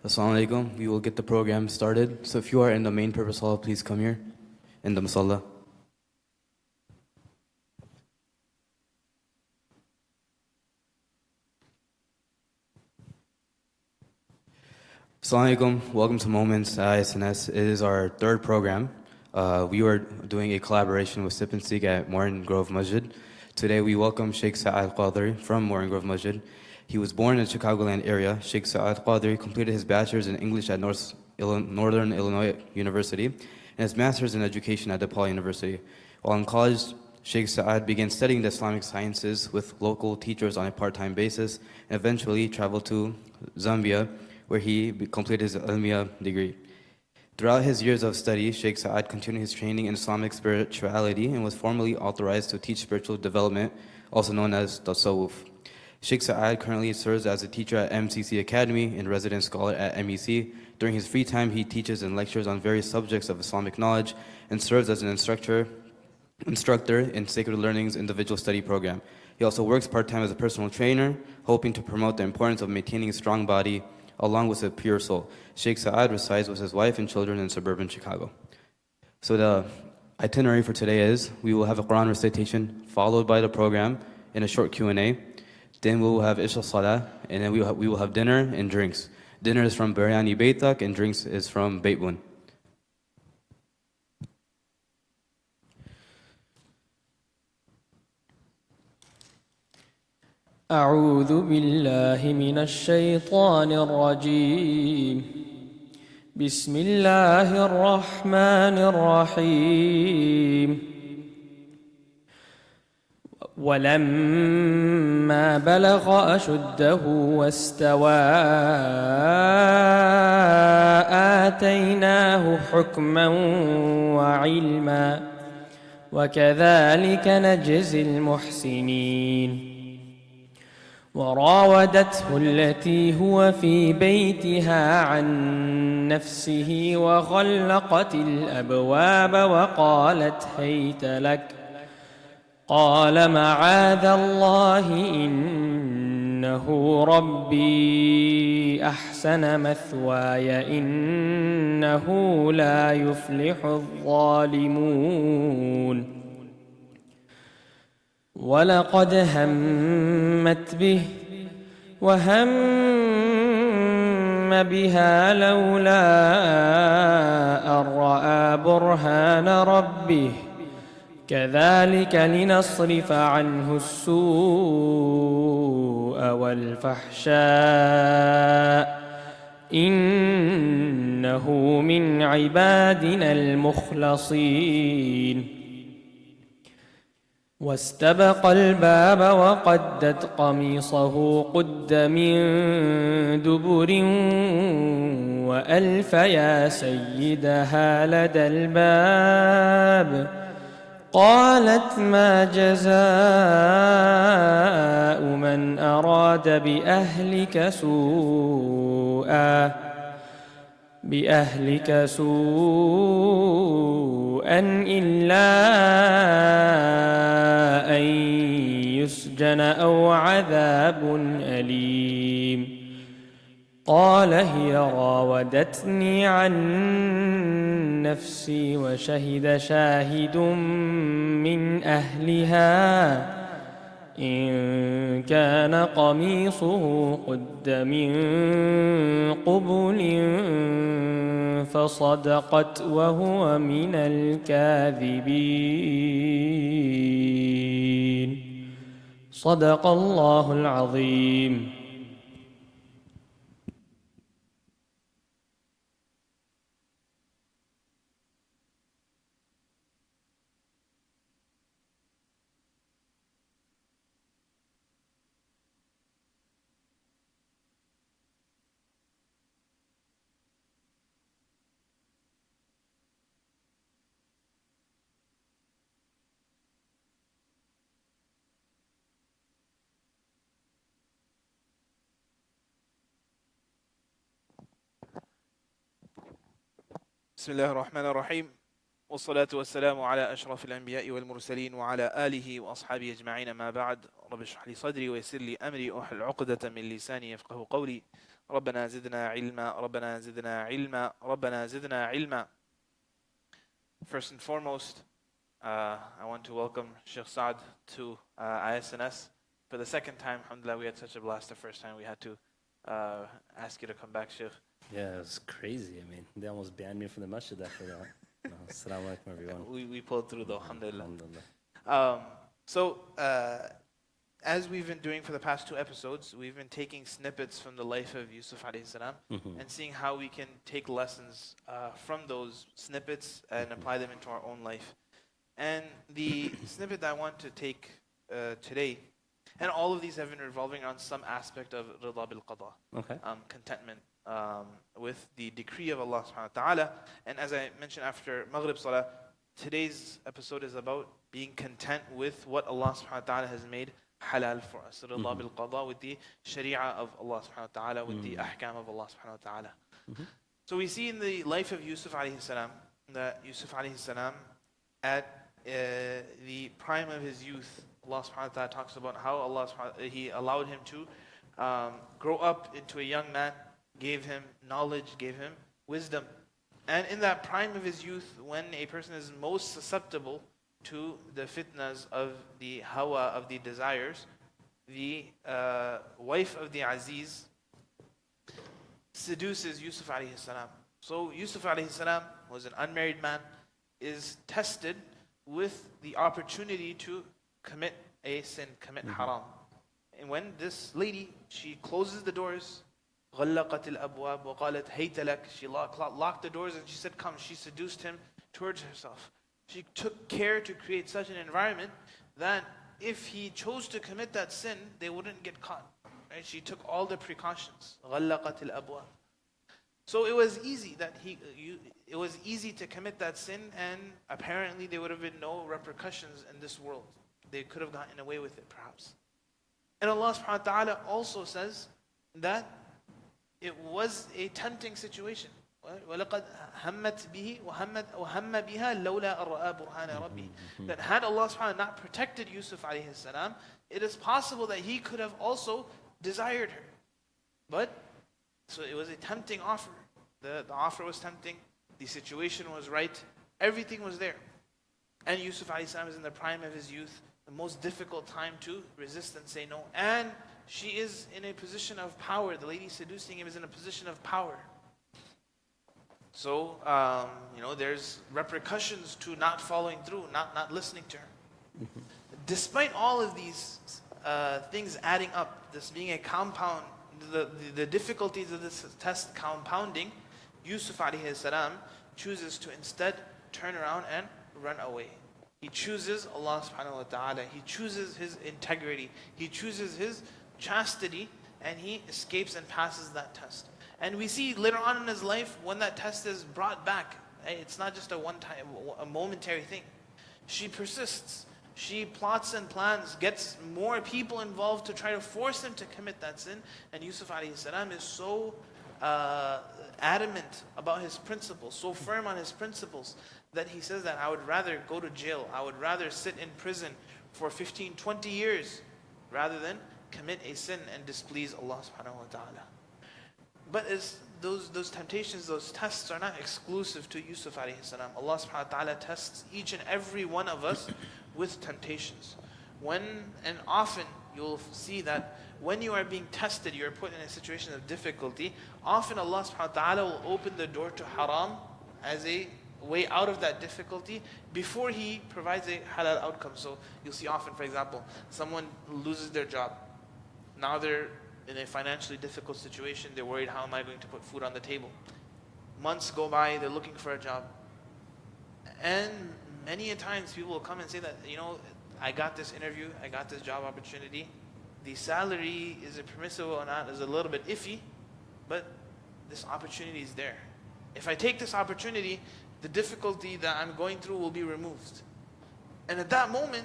Assalamu alaikum. We will get the program started. So if you are in the main purpose hall, please come here in the musalla. Assalamu alaikum. Welcome to Moments at ISNS. It is our third program. We are doing a collaboration with Sip and Seek at Morton Grove Masjid. Today we welcome Sheikh Sa'ad Qadri from Morton Grove Masjid. He was born in the Chicagoland area. Sheikh Sa'ad Qadri completed his bachelor's in English at Northern Illinois University and his master's in education at DePaul University. While in college, Sheikh Sa'ad began studying the Islamic sciences with local teachers on a part-time basis and eventually traveled to Zambia, where he completed his Ilmiya degree. Throughout his years of study, Sheikh Sa'ad continued his training in Islamic spirituality and was formally authorized to teach spiritual development, also known as Tasawwuf. Sheikh Sa'ad currently serves as a teacher at MCC Academy and resident scholar at MEC. During his free time, he teaches and lectures on various subjects of Islamic knowledge and serves as an instructor in Sacred Learning's individual study program. He also works part-time as a personal trainer, hoping to promote the importance of maintaining a strong body along with a pure soul. Sheikh Sa'ad resides with his wife and children in suburban Chicago. So the itinerary for today is we will have a Quran recitation followed by the program and a short Q&A. Then we will have Isha Salah, and then we will have dinner and drinks. Dinner is from Biryani Baitak and drinks is from Baitbun. أعوذ بالله من الشيطان الرجيم. بسم الله الرحمن الرحيم. ولما بلغ أشده واستوى آتيناه حكما وعلما وكذلك نجزي المحسنين. وراودته التي هو في بيتها عن نفسه وغلقت الأبواب وقالت هيت لك قال معاذ الله إنه ربي أحسن مثواي إنه لا يفلح الظالمون. ولقد همت به وهم بها لولا أن رأى برهان ربه كذلك لنصرف عنه السوء والفحشاء إنه من عبادنا المخلصين. واستبق الباب وقدت قميصه قد من دبر وألف يا سيدها لدى الباب قالت ما جزاء من أراد بأهلك سوءا إلا أن يسجن أو عذاب أليم. قال هي راودتني عن نفسي وشهد شاهد من أهلها إن كان قميصه قد من قبل فصدقت وهو من الكاذبين. صدق الله العظيم. بسم الله الرحمن الرحيم. والصلاة والسلام على أشرف الأنبياء والمرسلين وعلى آله وأصحابه أجمعين ما بعد رب اشرح لي صدري ويسر لي أمري وأحلل عقدة من لساني يفقه قولي ربنا زدنا علما ربنا زدنا علما ربنا زدنا علما. First and foremost, I want to welcome Sheikh Saad to ISNS for the second time. Alhamdulillah, we had such a blast the first time. We had to ask you to come back, Sheikh. Yeah, it was crazy. I mean, they almost banned me from the masjid after that. No, Assalamu alaikum, everyone. We pulled through though, alhamdulillah. Alhamdulillah. So, as we've been doing for the past 2 episodes, we've been taking snippets from the life of Yusuf alayhi salam and seeing how we can take lessons from those snippets and apply them into our own life. And the snippet that I want to take today, and all of these have been revolving around some aspect of rida bil qada, Okay. contentment with the decree of Allah subhanahu wa ta'ala. And as I mentioned after Maghrib Salah, today's episode is about being content with what Allah subhanahu wa ta'ala has made halal for us. Rida bil qada, with the sharia of Allah subhanahu wa ta'ala, with the ahkam of Allah subhanahu wa ta'ala. So we see in the life of Yusuf alayhi salam, that Yusuf alayhi salam, at the prime of his youth, Allah subhanahu wa ta'ala talks about how Allah He allowed him to grow up into a young man, gave him knowledge, gave him wisdom. And in that prime of his youth, when a person is most susceptible to the fitnas of the hawa, of the desires, the wife of the Aziz seduces Yusuf alayhi salam. So Yusuf alayhi salam was an unmarried man, is tested with the opportunity to commit a sin, commit haram. And when this lady, she closes the doors, غلقت الأبواب وقالت هيت لك, she locked the doors and she said come, she seduced him towards herself. She took care to create such an environment that if he chose to commit that sin, they wouldn't get caught. Right? She took all the precautions. غلقت الأبواب. So it was easy that it was easy to commit that sin, and apparently there would have been no repercussions in this world. They could have gotten away with it perhaps. And Allah subhanahu wa ta'ala also says that it was a tempting situation. وَلَقَدْ هَمَّتْ بِهِ وَهَمَّ بِهَا لَوْلَا أَرَّآ بُرْهَانَ رَبِّهِ. That had Allah subhanahu wa ta'ala not protected Yusuf alayhi salam, it is possible that he could have also desired her. But, so it was a tempting offer. The offer was tempting, the situation was right, everything was there. And Yusuf alayhi salam is in the prime of his youth, the most difficult time to resist and say no. And she is in a position of power. The lady seducing him is in a position of power. So, there's repercussions to not following through, not listening to her. Despite all of these things adding up, this being a compound, the difficulties of this test compounding, Yusuf alayhi salam chooses to instead turn around and run away. He chooses Allah subhanahu wa ta'ala. He chooses his integrity. He chooses his chastity, and he escapes and passes that test. And we see later on in his life, when that test is brought back, it's not just a momentary thing. She persists. She plots and plans, gets more people involved to try to force him to commit that sin. And Yusuf alayhi salam is so adamant about his principles, so firm on his principles, that he says that I would rather go to jail, I would rather sit in prison for 15, 20 years rather than commit a sin and displease Allah subhanahu wa ta'ala. But those temptations, those tests are not exclusive to Yusuf alayhi salam. Allah subhanahu wa ta'ala tests each and every one of us with temptations. And often you'll see that when you are being tested, you're put in a situation of difficulty, often Allah subhanahu wa ta'ala will open the door to haram as a way out of that difficulty before He provides a halal outcome. So you'll see often, for example, someone loses their job. Now they're in a financially difficult situation. They're worried, how am I going to put food on the table? Months go by, they're looking for a job. And many a times people will come and say that, I got this interview, I got this job opportunity. The salary, is it permissible or not, is a little bit iffy, but this opportunity is there. If I take this opportunity, the difficulty that I'm going through will be removed. And at that moment,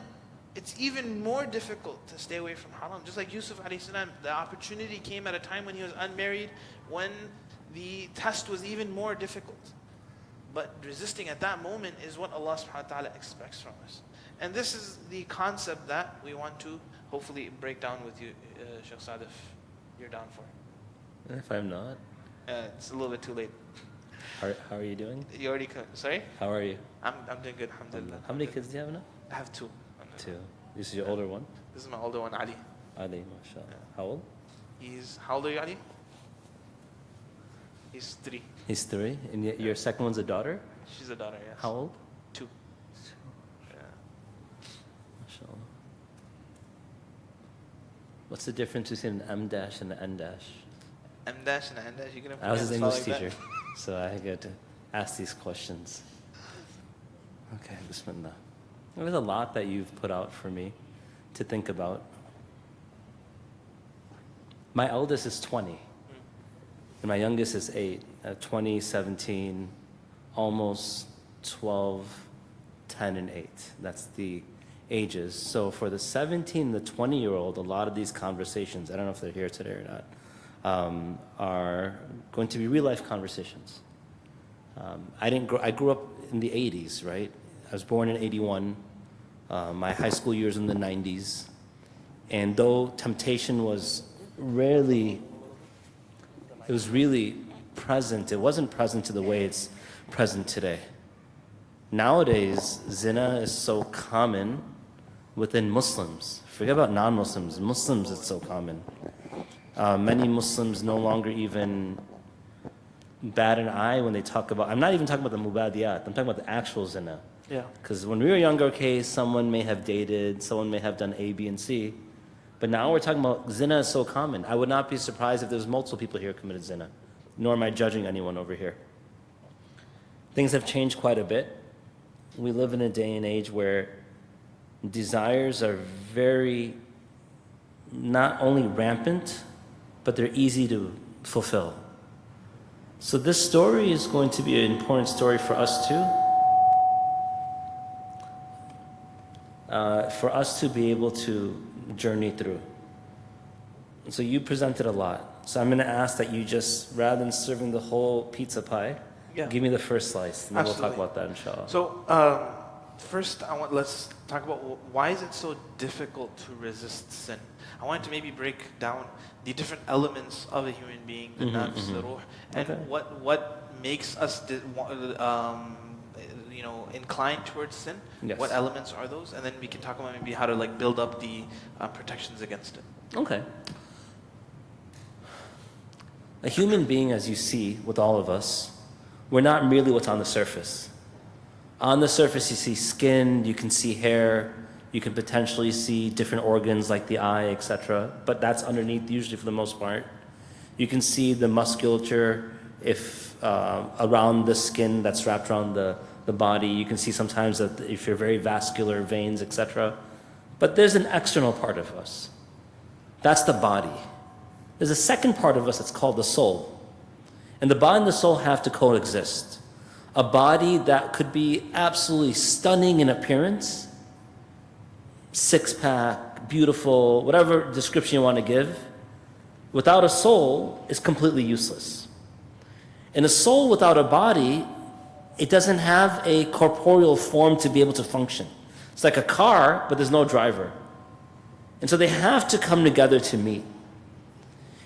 it's even more difficult to stay away from haram. Just like Yusuf alayhi salam, the opportunity came at a time when he was unmarried, when the test was even more difficult. But resisting at that moment is what Allah subhanahu wa ta'ala expects from us. And this is the concept that we want to hopefully break down with you, Shaykh Saad, if you're down for it. If I'm not, It's a little bit too late. how are you doing? You already sorry? How are you? I'm doing good, alhamdulillah. How many kids do you have now? I have two. 2. This is your older one? This is my older one, Ali. Ali, mashallah. How old? How old are you, Ali? He's 3. He's 3. And your second one's a daughter? She's a daughter, yes. How old? 2. Yeah. Mashallah. What's the difference between an M dash and an N dash? M dash and N dash, you're gonna I was his pronounce English it like teacher, so I get to ask these questions. Okay, bismillah. There's a lot that you've put out for me to think about. My eldest is 20, and my youngest is 8. 20, 17, almost 12, 10, and 8. That's the ages. So for the 17, the 20-year-old, a lot of these conversations, I don't know if they're here today or not, are going to be real-life conversations. I grew up in the 80s, right? I was born in 81. My high school years in the 90s. And though temptation was rarely, it was really present, it wasn't present to the way it's present today. Nowadays, zina is so common within Muslims. Forget about non-Muslims. Muslims, it's so common. Many Muslims no longer even bat an eye when they talk about, I'm not even talking about the mubadiyat, I'm talking about the actual zina. Yeah. Because when we were younger, okay, someone may have dated, someone may have done A, B, and C. But now we're talking about zina is so common. I would not be surprised if there's multiple people here who committed zina, nor am I judging anyone over here. Things have changed quite a bit. We live in a day and age where desires are very, not only rampant, but they're easy to fulfill. So this story is going to be an important story for us too. For us to be able to journey through. So you presented a lot. So I'm going to ask that you just, rather than serving the whole pizza pie, give me the first slice, and then we'll talk about that, inshallah. So first, let's talk about why is it so difficult to resist sin. I wanted to maybe break down the different elements of a human being, the nafs, the ruh, and what makes us inclined towards sin. Yes. What elements are those? And then we can talk about maybe how to build up the protections against it. Okay. A human being, as you see with all of us, we're not merely what's on the surface. On the surface, you see skin, you can see hair, you can potentially see different organs like the eye, etc. But that's underneath, usually for the most part. You can see the musculature around the skin that's wrapped around the body. You can see sometimes that if you're very vascular, veins, etc. But there's an external part of us. That's the body. There's a second part of us that's called the soul. And the body and the soul have to coexist. A body that could be absolutely stunning in appearance, six-pack, beautiful, whatever description you want to give, without a soul is completely useless. And a soul without a body, it doesn't have a corporeal form to be able to function. It's like a car, but there's no driver. And so they have to come together to meet.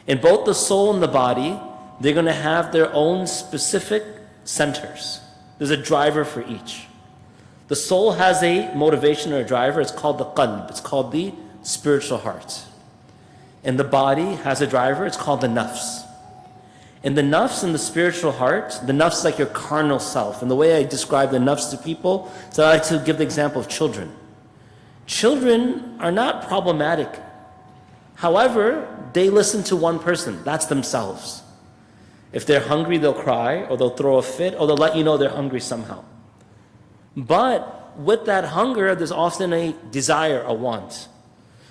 In both the soul and the body, they're going to have their own specific centers. There's a driver for each. The soul has a motivation or a driver. It's called the qalb. It's called the spiritual heart. And the body has a driver. It's called the nafs. And the nafs and the spiritual heart, the nafs is like your carnal self. And the way I describe the nafs to people, so I like to give the example of children. Children are not problematic. However, they listen to one person. That's themselves. If they're hungry, they'll cry, or they'll throw a fit, or they'll let you know they're hungry somehow. But with that hunger, there's often a desire, a want.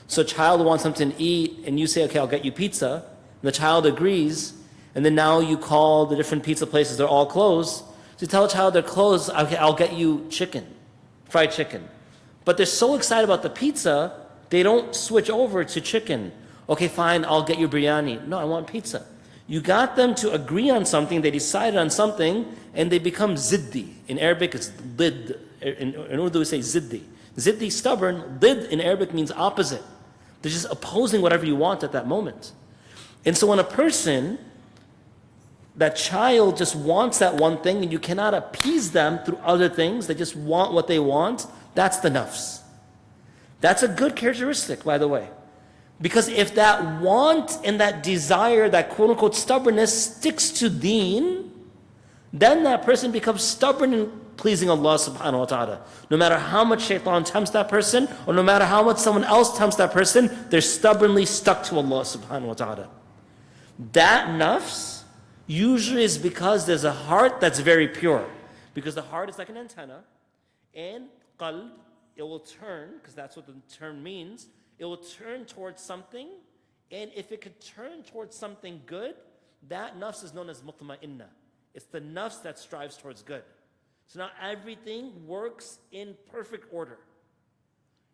So a child wants something to eat, and you say, okay, I'll get you pizza. And the child agrees, and then now you call the different pizza places, they're all closed. So you tell a child they're closed, okay, I'll get you chicken, fried chicken. But they're so excited about the pizza, they don't switch over to chicken. Okay, fine, I'll get you biryani. No, I want pizza. You got them to agree on something, they decided on something, and they become ziddi. In Arabic, it's did. In Urdu, we say ziddi. Ziddi, stubborn. Did in Arabic means opposite. They're just opposing whatever you want at that moment. And so when a person, that child just wants that one thing and you cannot appease them through other things, they just want what they want, that's the nafs. That's a good characteristic, by the way. Because if that want and that desire, that quote-unquote stubbornness sticks to deen, then that person becomes stubborn in pleasing Allah subhanahu wa ta'ala. No matter how much shaitan tempts that person, or no matter how much someone else tempts that person, they're stubbornly stuck to Allah subhanahu wa ta'ala. That nafs usually is because there's a heart that's very pure. Because the heart is like an antenna, and qalb, it will turn, because that's what the term means, it will turn towards something, and if it could turn towards something good, that nafs is known as mutma'inna. It's the nafs that strives towards good. So now everything works in perfect order.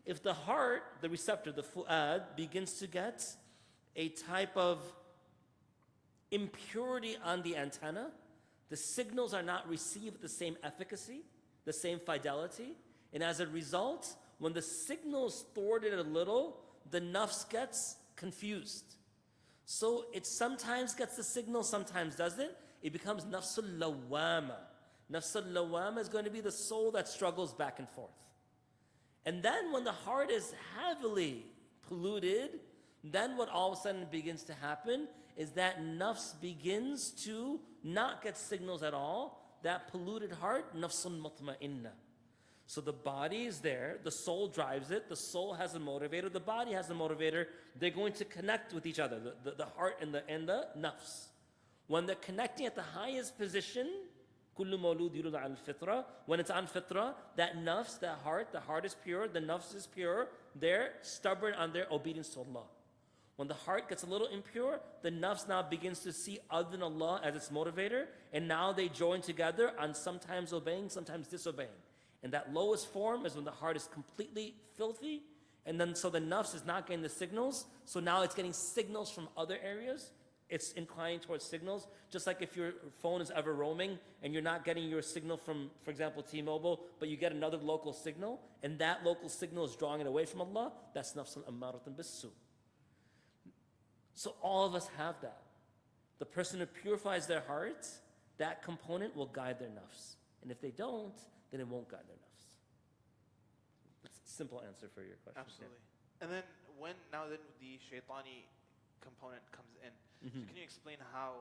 If the heart, the receptor, the fu'ad, begins to get a type of impurity on the antenna, the signals are not received with the same efficacy, the same fidelity, and as a result, when the signal's thwarted a little, the nafs gets confused. So it sometimes gets the signal, sometimes doesn't. It becomes nafsul lawama. Nafsul lawama is going to be the soul that struggles back and forth. And then when the heart is heavily polluted, then what all of a sudden begins to happen is that nafs begins to not get signals at all. That polluted heart, nafsun mutma'inna. So the body is there, the soul drives it, the soul has a motivator, the body has a motivator. They're going to connect with each other, the heart and the nafs. When they're connecting at the highest position, kullu mawlud yulad al fitra, when it's on fitra, that nafs, that heart, the heart is pure, the nafs is pure, they're stubborn on their obedience to Allah. When the heart gets a little impure, the nafs now begins to see other than Allah as its motivator, and now they join together on sometimes obeying, sometimes disobeying. And that lowest form is when the heart is completely filthy, and then so the nafs is not getting the signals, so now it's getting signals from other areas. It's inclining towards signals, just like if your phone is ever roaming and you're not getting your signal from, for example, T-Mobile, but you get another local signal, and that local signal is drawing it away from Allah, that's nafsul ammaratun bis-su. So all of us have that. The person who purifies their heart, that component will guide their nafs. And if they don't, then it won't guide their nafs. That's a simple answer for your question. Absolutely. And then now the shaitani component comes in. So can you explain how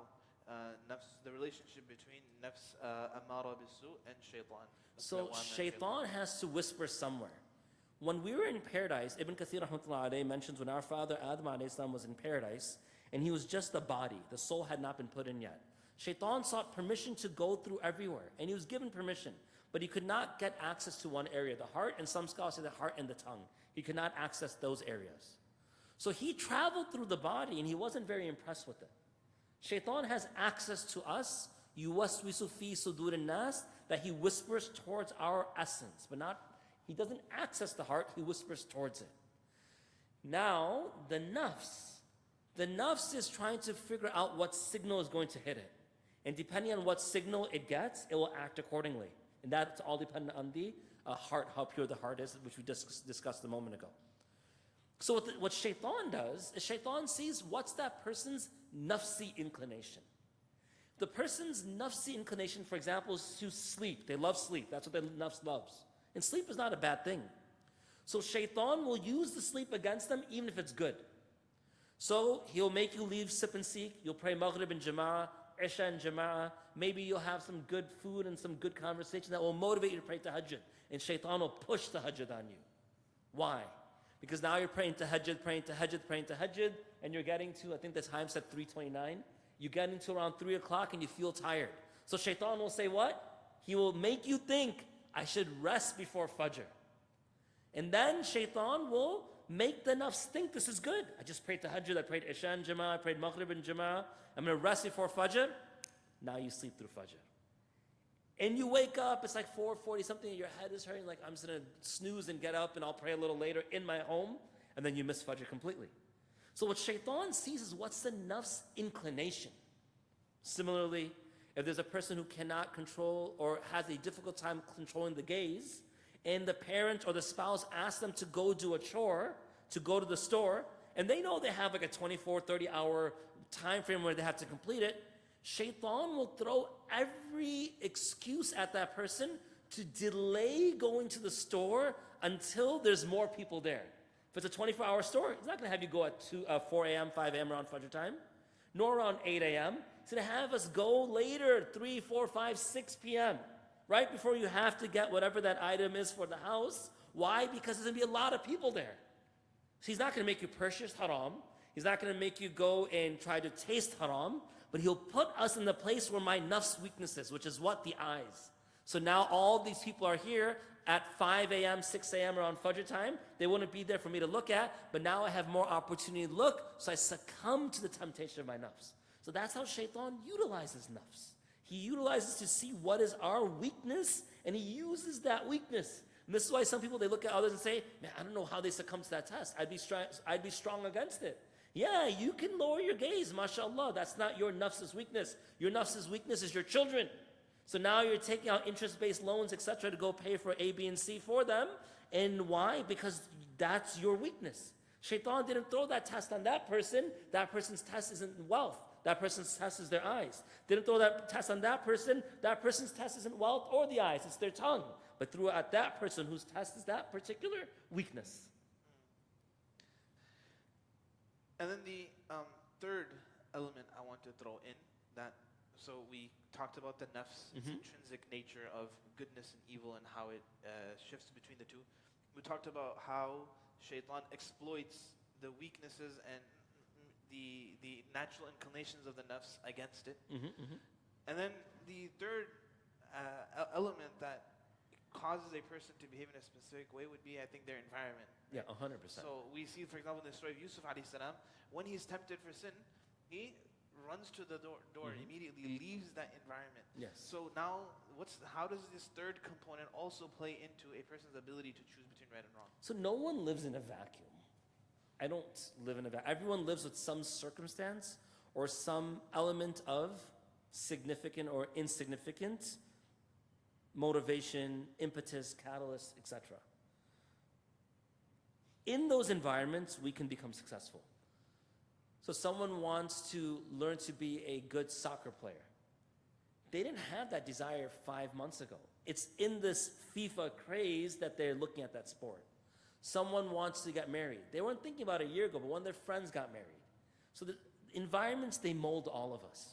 the relationship between nafs amara bisu and shaitan? So shaitan has to whisper somewhere. When we were in paradise, Ibn Kathir rahmatullah alayhi mentions when our father Adam alayhi salam was in paradise, and he was just a body, the soul had not been put in yet. Shaitan sought permission to go through everywhere, and he was given permission, but he could not get access to one area, the heart, and some scholars say the heart and the tongue. He could not access those areas. So he traveled through the body, and he wasn't very impressed with it. Shaitan has access to us, yuwaswisu fi sudur an-nas, that he whispers towards our essence, but he doesn't access the heart, he whispers towards it. Now, the nafs is trying to figure out what signal is going to hit it. And depending on what signal it gets, it will act accordingly. And that's all dependent on the heart, how pure the heart is, which we discussed a moment ago. So what shaitan does is shaitan sees what's that person's nafsi inclination. The person's nafsi inclination, for example, is to sleep. They love sleep. That's what the nafs loves. And sleep is not a bad thing. So shaitan will use the sleep against them even if it's good. So he'll make you leave sip and seek. You'll pray maghrib in jama'ah, isha in jama'ah. Maybe you'll have some good food and some good conversation that will motivate you to pray tahajjud. And shaitan will push tahajjud on you. Why? Because now you're praying tahajjud, and you're getting to, I think the time said 3:29. You get into around 3 o'clock and you feel tired. So shaitan will say what? He will make you think, I should rest before Fajr. And then shaitan will make the nafs think this is good. I just prayed tahajjud, I prayed isha in jama'ah, I prayed maghrib in jama'ah. I'm going to rest before Fajr. Now you sleep through Fajr. And you wake up, it's like 4:40 something, and your head is hurting, like I'm just going to snooze and get up and I'll pray a little later in my home. And then you miss Fajr completely. So what shaitan sees is what's the nafs inclination. Similarly, if there's a person who cannot control or has a difficult time controlling the gaze, and the parent or the spouse asks them to go do a chore, to go to the store, and they know they have like a 24, 30-hour time frame where they have to complete it, Shaitan will throw every excuse at that person to delay going to the store until there's more people there. If it's a 24-hour store, he's not going to have you go at 4 a.m., 5 a.m. around Fajr time, nor around 8 a.m. He's going to have us go later, 3, 4, 5, 6 p.m., right before you have to get whatever that item is for the house. Why? Because there's going to be a lot of people there. So he's not going to make you purchase haram. He's not going to make you go and try to taste haram, but he'll put us in the place where my nafs weakness is, which is what? The eyes. So now all these people are here at 5 a.m., 6 a.m. around Fajr time. They wouldn't be there for me to look at, but now I have more opportunity to look, so I succumb to the temptation of my nafs. So that's how Shaitan utilizes nafs. He utilizes to see what is our weakness, and he uses that weakness. And this is why some people, they look at others and say, man, I don't know how they succumb to that test. I'd be strong against it. Yeah, you can lower your gaze, mashallah. That's not your nafs's weakness. Your nafs's weakness is your children. So now you're taking out interest-based loans, etc., to go pay for A, B, and C for them. And why? Because that's your weakness. Shaitan didn't throw that test on that person. That person's test isn't wealth. That person's test is their eyes. Didn't throw that test on that person. That person's test isn't wealth or the eyes. It's their tongue. But threw it at that person whose test is that particular weakness. And then the third element I want to throw in that, so we talked about the nafs, its intrinsic nature of goodness and evil and how it shifts between the two. We talked about how Shaitan exploits the weaknesses and the natural inclinations of the nafs against it. And then the third element that causes a person to behave in a specific way would be, I think, their environment. Yeah, 100%. So we see, for example, in the story of Yusuf alayhi salam, when he's tempted for sin, he runs to the door immediately, leaves that environment. Yes. So now, how does this third component also play into a person's ability to choose between right and wrong? So no one lives in a vacuum. I don't live in a vacuum. Everyone lives with some circumstance or some element of significant or insignificant motivation, impetus, catalyst, etc. In those environments, we can become successful. So someone wants to learn to be a good soccer player. They didn't have that desire 5 months ago. It's in this FIFA craze that they're looking at that sport. Someone wants to get married. They weren't thinking about it a year ago, but one of their friends got married. So the environments, they mold all of us.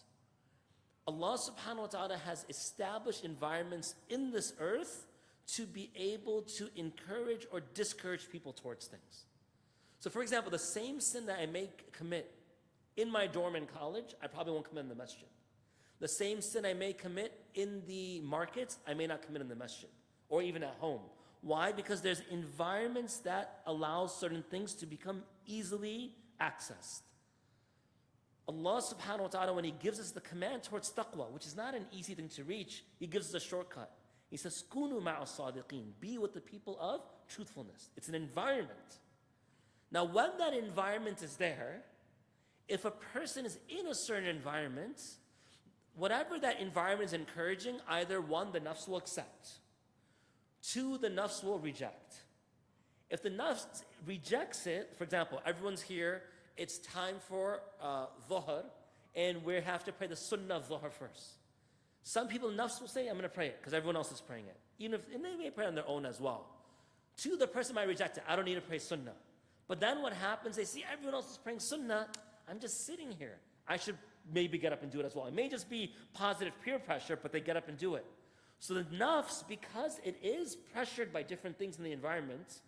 Allah subhanahu wa ta'ala has established environments in this earth to be able to encourage or discourage people towards things. So for example, the same sin that I may commit in my dorm in college, I probably won't commit in the masjid. The same sin I may commit in the markets, I may not commit in the masjid or even at home. Why? Because there's environments that allow certain things to become easily accessed. Allah subhanahu wa ta'ala, when He gives us the command towards taqwa, which is not an easy thing to reach, He gives us a shortcut. He says, "Kunu ma'a sadiqeen," be with the people of truthfulness. It's an environment. Now, when that environment is there, if a person is in a certain environment, whatever that environment is encouraging, either one, the nafs will accept. Two, the nafs will reject. If the nafs rejects it, for example, everyone's here, it's time for dhuhr, and we have to pray the sunnah of dhuhr first. Some people, nafs will say, I'm going to pray it, because everyone else is praying it. And they may pray on their own as well. Two, the person might reject it. I don't need to pray sunnah. But then what happens, they see everyone else is praying sunnah, I'm just sitting here. I should maybe get up and do it as well. It may just be positive peer pressure, but they get up and do it. So the nafs, because it is pressured by different things in the environment,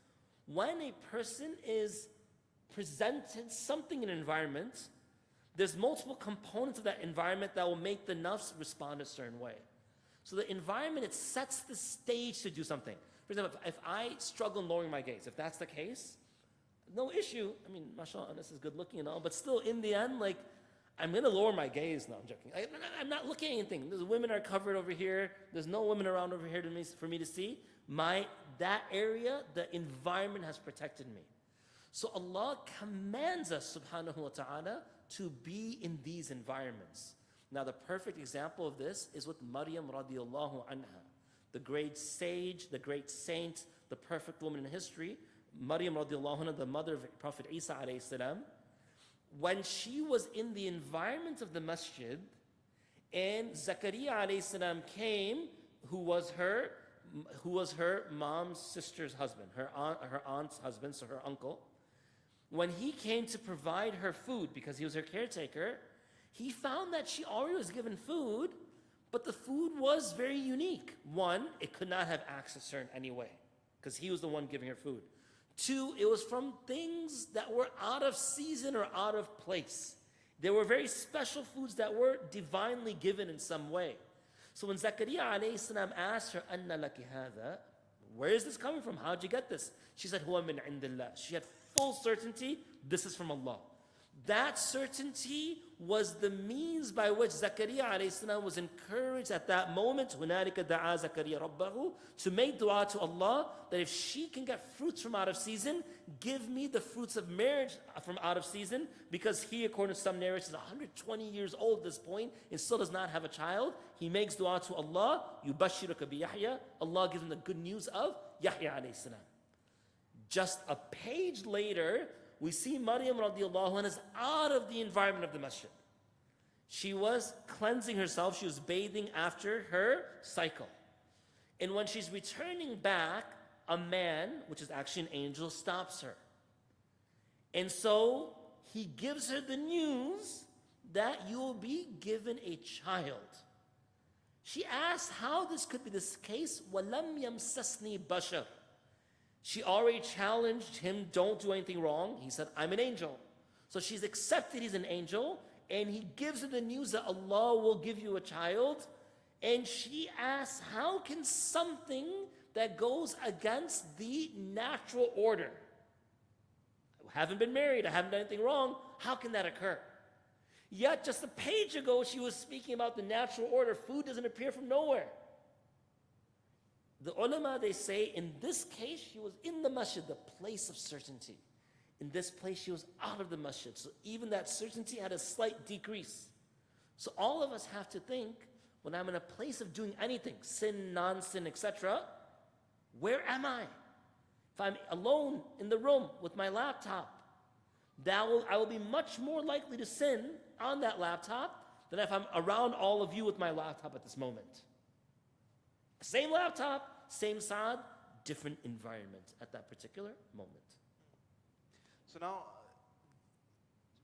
when a person is presented something in an environment, there's multiple components of that environment that will make the nafs respond a certain way. So the environment, it sets the stage to do something. For example, if I struggle in lowering my gaze, if that's the case, no issue. I mean, mashallah, this is good looking and all, but still in the end, like, I'm going to lower my gaze. No, I'm joking. I'm not looking at anything. There's women are covered over here. There's no women around over here for me to see. That area, the environment has protected me. So Allah commands us, subhanahu wa ta'ala, to be in these environments. Now the perfect example of this is with Maryam radiallahu anha, the great sage, the great saint, the perfect woman in history. Maryam radiallahu anha, the mother of Prophet Isa alayhi salam. When she was in the environment of the masjid, and Zakaria alayhi salam came, who was her mom's sister's husband, her aunt's husband, so her uncle. When he came to provide her food, because he was her caretaker, he found that she already was given food, but the food was very unique. One, it could not have access to her in any way, because he was the one giving her food. Two, it was from things that were out of season or out of place. There were very special foods that were divinely given in some way. So when Zakaria alayhi salam asked her, "Anna laki hadha?" Where is this coming from? How'd you get this? She said, "Huwa min indillah." She had full certainty, this is from Allah. That certainty was the means by which Zakaria alayhi salam was encouraged at that moment, هُنَالِكَ دَعَا زَكَرِيَّا رَبَّهُ, to make dua to Allah, that if she can get fruits from out of season, give me the fruits of marriage from out of season, because he, according to some narrators, is 120 years old at this point and still does not have a child. He makes dua to Allah, يُبَشِّرُكَ بِيَحْيَا. Allah gives him the good news of Yahya alayhi salam. Just a page later, we see Maryam radiallahu anha is out of the environment of the masjid. She was cleansing herself, she was bathing after her cycle. And when she's returning back, a man, which is actually an angel, stops her. And so he gives her the news that you will be given a child. She asks how this could be this case. وَلَمْ يَمْسَسْنِي بَشَرٌ. She already challenged him, don't do anything wrong. He said, I'm an angel. So she's accepted he's an angel, and he gives her the news that Allah will give you a child. And she asks, how can something that goes against the natural order? I haven't been married, I haven't done anything wrong. How can that occur? Yet just a page ago, she was speaking about the natural order. Food doesn't appear from nowhere. The ulama, they say, in this case, she was in the masjid, the place of certainty. In this place, she was out of the masjid. So even that certainty had a slight decrease. So all of us have to think, when I'm in a place of doing anything, sin, non-sin, etc., where am I? If I'm alone in the room with my laptop, I will be much more likely to sin on that laptop than if I'm around all of you with my laptop at this moment. Same laptop, same Saad, different environment at that particular moment. So now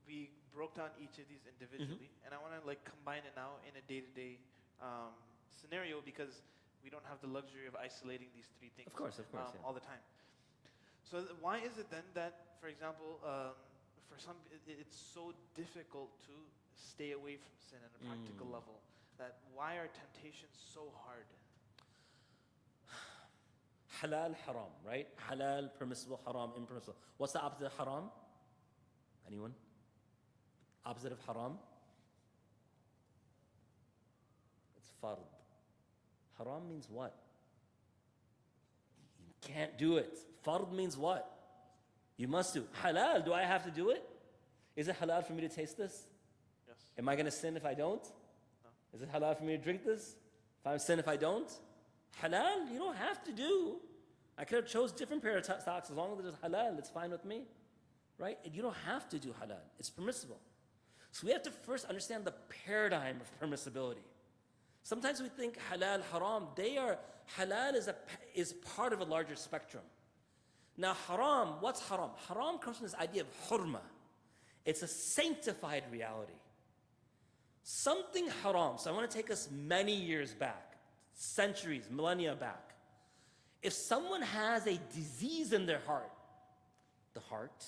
we broke down each of these individually, and I want to combine it now in a day-to-day scenario, because we don't have the luxury of isolating these three things. Of course, yeah. All the time. So why is it then that, for example, for some it's so difficult to stay away from sin at a practical level? That why are temptations so hard? Halal, haram, right? Halal, permissible, haram, impermissible. What's the opposite of haram? Anyone? Opposite of haram? It's fard. Haram means what? You can't do it. Fard means what? You must do. Halal, do I have to do it? Is it halal for me to taste this? Yes. Am I going to sin if I don't? No. Is it halal for me to drink this? If I'm sin if I don't? Halal, you don't have to do. I could have chose different pair of socks. As long as it's halal, it's fine with me. Right? And you don't have to do halal. It's permissible. So we have to first understand the paradigm of permissibility. Sometimes we think halal, haram, halal is part of a larger spectrum. Now haram, what's haram? Haram comes from this idea of hurma. It's a sanctified reality. Something haram, so I want to take us many years back, centuries, millennia back. If someone has a disease in their heart, the heart,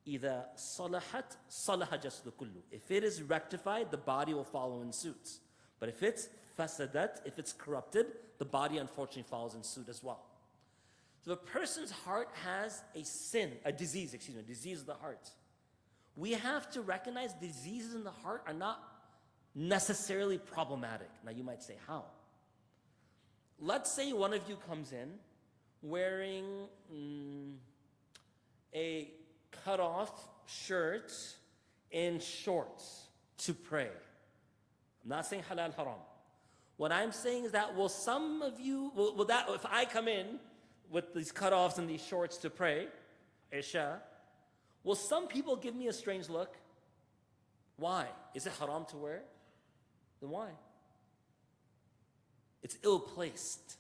إِذَا صَلَحَتْ صَلَحَ جَسْدُ كُلُّ. If it is rectified, the body will follow in suit. But if it's fasadat, if it's corrupted, the body unfortunately follows in suit as well. So if a person's heart has a disease of the heart, we have to recognize diseases in the heart are not necessarily problematic. Now you might say, how? Let's say one of you comes in wearing a cut-off shirt and shorts to pray. I'm not saying halal haram. What I'm saying is that will some of you, will that, if I come in with these cutoffs and these shorts to pray, Isha, will some people give me a strange look? Why? Is it haram to wear? Then why? It's ill-placed.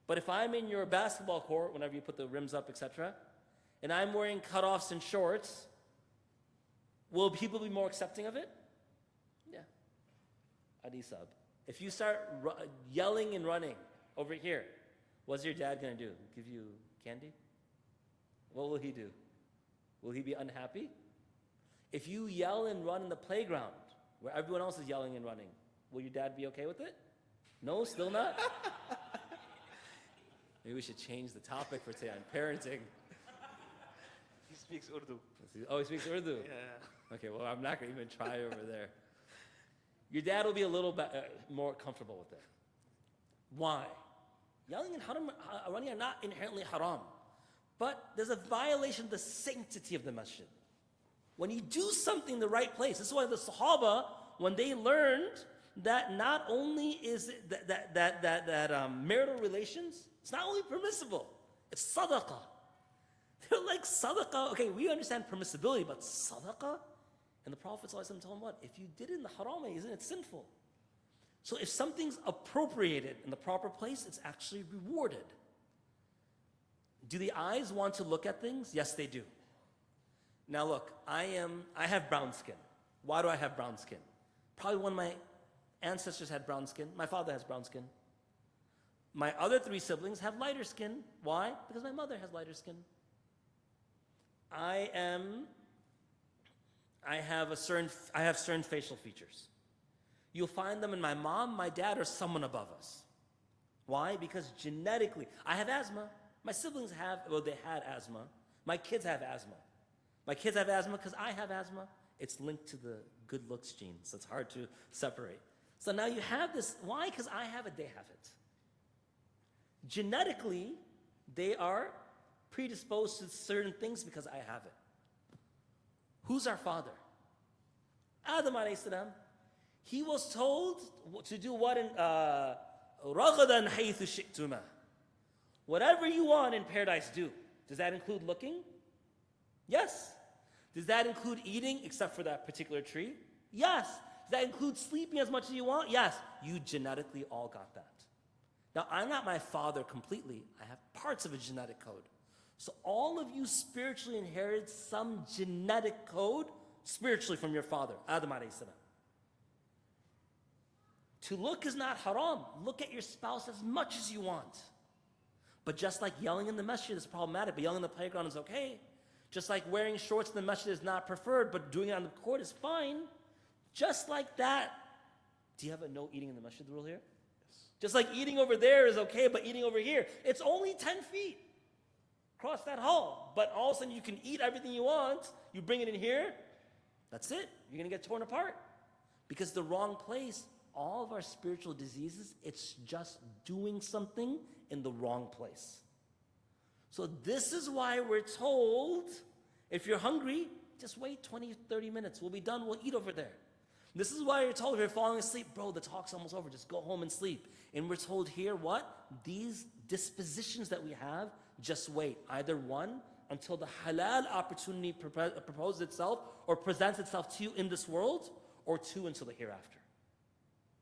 But if I'm in your basketball court, whenever you put the rims up, etc., and I'm wearing cutoffs and shorts, will people be more accepting of it? Yeah. Adisab. If you start yelling and running over here, what's your dad going to do? Give you candy? What will he do? Will he be unhappy? If you yell and run in the playground, where everyone else is yelling and running, will your dad be okay with it? No, still not? Maybe we should change the topic for today on parenting. He speaks Urdu. Oh, he speaks Urdu? Yeah. Okay, well, I'm not going to even try over there. Your dad will be a little bit more comfortable with it. Why? Yelling and running are not inherently haram. But there's a violation of the sanctity of the masjid. When you do something in the right place, this is why the Sahaba, when they learned that not only is it that marital relations, it's not only permissible, it's sadaqah. They're like sadaqah. Okay, we understand permissibility, but sadaqah? And the Prophet ﷺ told him what? If you did it in the haram way, isn't it sinful? So if something's appropriated in the proper place, it's actually rewarded. Do the eyes want to look at things? Yes, they do. Now look, I have brown skin. Why do I have brown skin? Probably one of my ancestors had brown skin. My father has brown skin. My other 3 siblings have lighter skin. Why? Because my mother has lighter skin. I have certain facial features. You'll find them in my mom, my dad, or someone above us. Why? Because genetically, I have asthma. My siblings they had asthma. My kids have asthma. My kids have asthma because I have asthma. It's linked to the good looks gene, so it's hard to separate. So now you have this. Why? Because I have it, they have it. Genetically, they are predisposed to certain things because I have it. Who's our father? Adam alayhi salam. He was told to do what in رَغَدًا حَيْثُ شِئْتُمَا. Whatever you want in paradise, do. Does that include looking? Yes. Does that include eating except for that particular tree? Yes. Does that include sleeping as much as you want? Yes. You genetically all got that. Now, I'm not my father completely. I have parts of a genetic code. So all of you spiritually inherit some genetic code spiritually from your father, Adam alayhi salam. To look is not haram. Look at your spouse as much as you want. But just like yelling in the masjid is problematic, but yelling in the playground is okay. Just like wearing shorts in the masjid is not preferred, but doing it on the court is fine. Just like that. Do you have a no eating in the masjid rule here? Yes. Just like eating over there is okay, but eating over here, it's only 10 feet. Cross that hall. But all of a sudden you can eat everything you want. You bring it in here, that's it. You're going to get torn apart. Because the wrong place, all of our spiritual diseases, it's just doing something in the wrong place. So this is why we're told, if you're hungry, just wait 20, 30 minutes. We'll be done. We'll eat over there. This is why you're told if you're falling asleep, bro, the talk's almost over. Just go home and sleep. And we're told here what? These dispositions that we have, just wait. Either one, until the halal opportunity proposes itself or presents itself to you in this world, or 2, until the hereafter.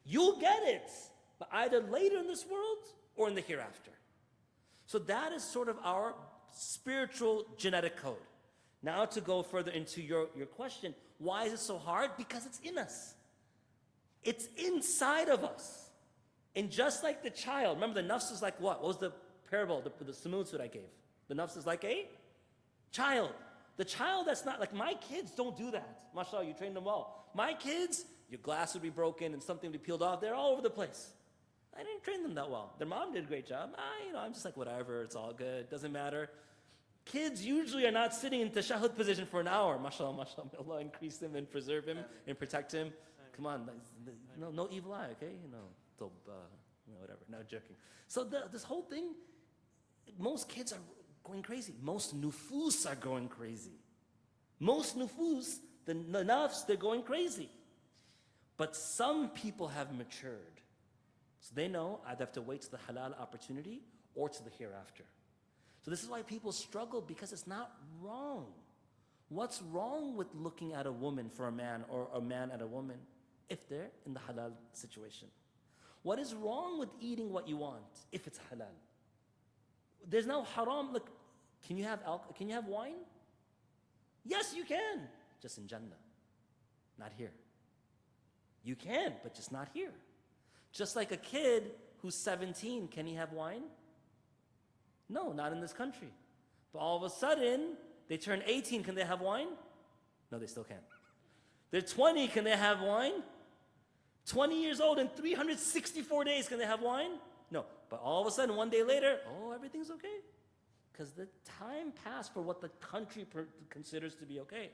You'll get it, but either later in this world or in the hereafter. So that is sort of our spiritual genetic code. Now to go further into your question, why is it so hard? Because it's in us. It's inside of us. And just like the child, remember the nafs is like what? What was the parable, the samud that I gave? The nafs is like a child. The child that's not, like my kids don't do that. MashaAllah, you train them well. My kids, your glass would be broken and something would be peeled off. They're all over the place. I didn't train them that well. Their mom did a great job. I'm just like, whatever, it's all good, doesn't matter. Kids usually are not sitting in tashahhud position for an hour. MashaAllah, MashaAllah. May Allah increase him and preserve him and protect him. Come on, no evil eye, okay? Whatever, no joking. So this whole thing, most kids are going crazy. Most nufus are going crazy. Most nufus, the nafs, they're going crazy. But some people have matured. So they know either have to wait to the halal opportunity or to the hereafter. So this is why people struggle, because it's not wrong. What's wrong with looking at a woman for a man or a man at a woman if they're in the halal situation? What is wrong with eating what you want if it's halal? There's no haram. Look, can you have wine? Yes, you can. Just in Jannah. Not here. You can, but just not here. Just like a kid who's 17, can he have wine? No, not in this country. But all of a sudden, they turn 18, can they have wine? No, they still can't. They're 20, can they have wine? 20 years old and 364 days, can they have wine? No. But all of a sudden, one day later, oh, everything's okay. Because the time passed for what the country considers to be okay.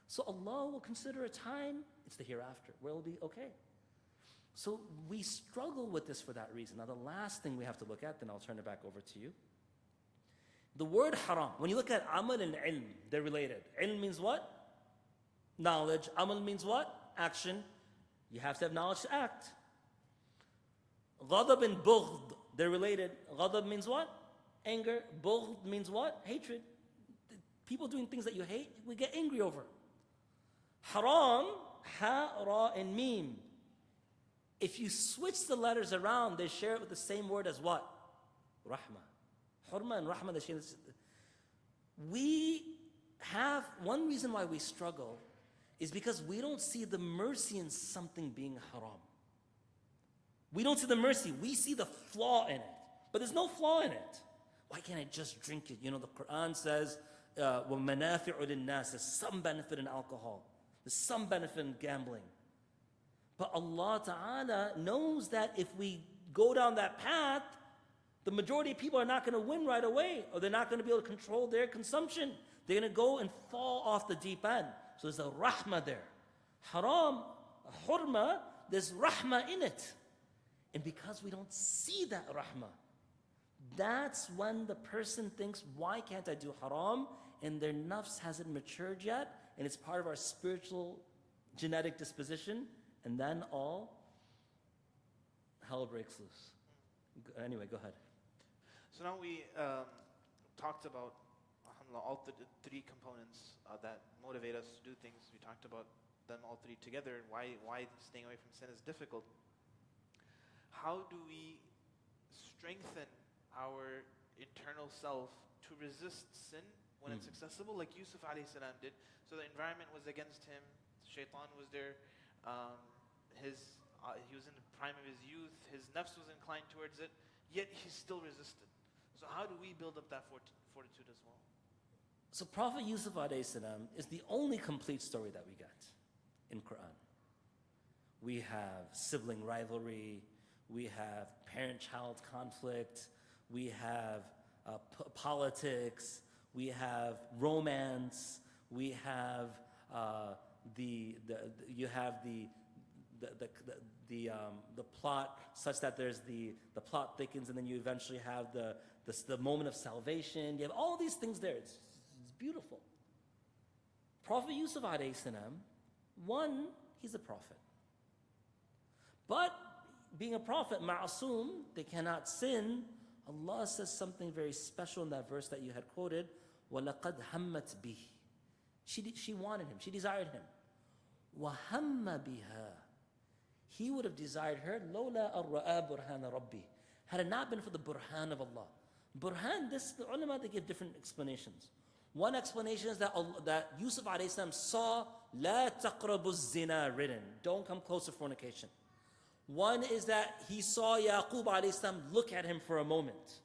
So Allah will consider a time, it's the hereafter, where it'll be okay. So we struggle with this for that reason. Now the last thing we have to look at, then I'll turn it back over to you. The word haram, when you look at amal and ilm, they're related. Ilm means what? Knowledge. Amal means what? Action. You have to have knowledge to act. Ghadab and bughd, they're related. Ghadab means what? Anger. Bughd means what? Hatred. People doing things that you hate, we get angry over. Haram, ha, ra, and mim. If you switch the letters around, they share it with the same word as what? Rahmah. Hurma and rahmah, they share this. We have, one reason why we struggle is because we don't see the mercy in something being haram. We don't see the mercy, we see the flaw in it. But there's no flaw in it. Why can't I just drink it? You know, the Quran says, وَمَنَافِعُ لِلنَّاسِ, there's some benefit in alcohol. There's some benefit in gambling. But Allah Ta'ala knows that if we go down that path, the majority of people are not going to win right away, or they're not going to be able to control their consumption. They're going to go and fall off the deep end. So there's a rahmah there. Haram, hurma, there's rahmah in it. And because we don't see that rahmah, that's when the person thinks, why can't I do haram? And their nafs hasn't matured yet, and it's part of our spiritual genetic disposition, and then all hell breaks loose. Anyway, go ahead. So now we talked about all the three components that motivate us to do things. We talked about them all three together, and why staying away from sin is difficult. How do we strengthen our internal self to resist sin when it's accessible, like Yusuf alayhi salam did? So the environment was against him, shaitan was there, he was in the prime of his youth, his nafs was inclined towards it, yet he still resisted. So how do we build up that fortitude as well? So Prophet Yusuf alayhi salam is the only complete story that we got in Quran. We have sibling rivalry, we have parent-child conflict, we have politics, we have romance, we have the plot such that there's the plot thickens, and then you eventually have the moment of salvation. You have all these things there. It's beautiful. Prophet Yusuf alayhi salam, one, he's a prophet. But being a prophet, ma'asum, they cannot sin. Allah says something very special in that verse that you had quoted. وَلَقَدْ هَمَّتْ بِهِ. She wanted him. She desired him. وَهَمَّ بِهَا. He would have desired her, لَوْلَا أَرْرَآ بُرْهَانَ رَبِّي. Had it not been for the burhan of Allah. Burhan, the ulama, they give different explanations. One explanation is that Yusuf alayhi salam saw لَا تَقْرَبُ الزِّنَا written. Don't come close to fornication. One is that he saw Yaqub alayhi salam look at him for a moment.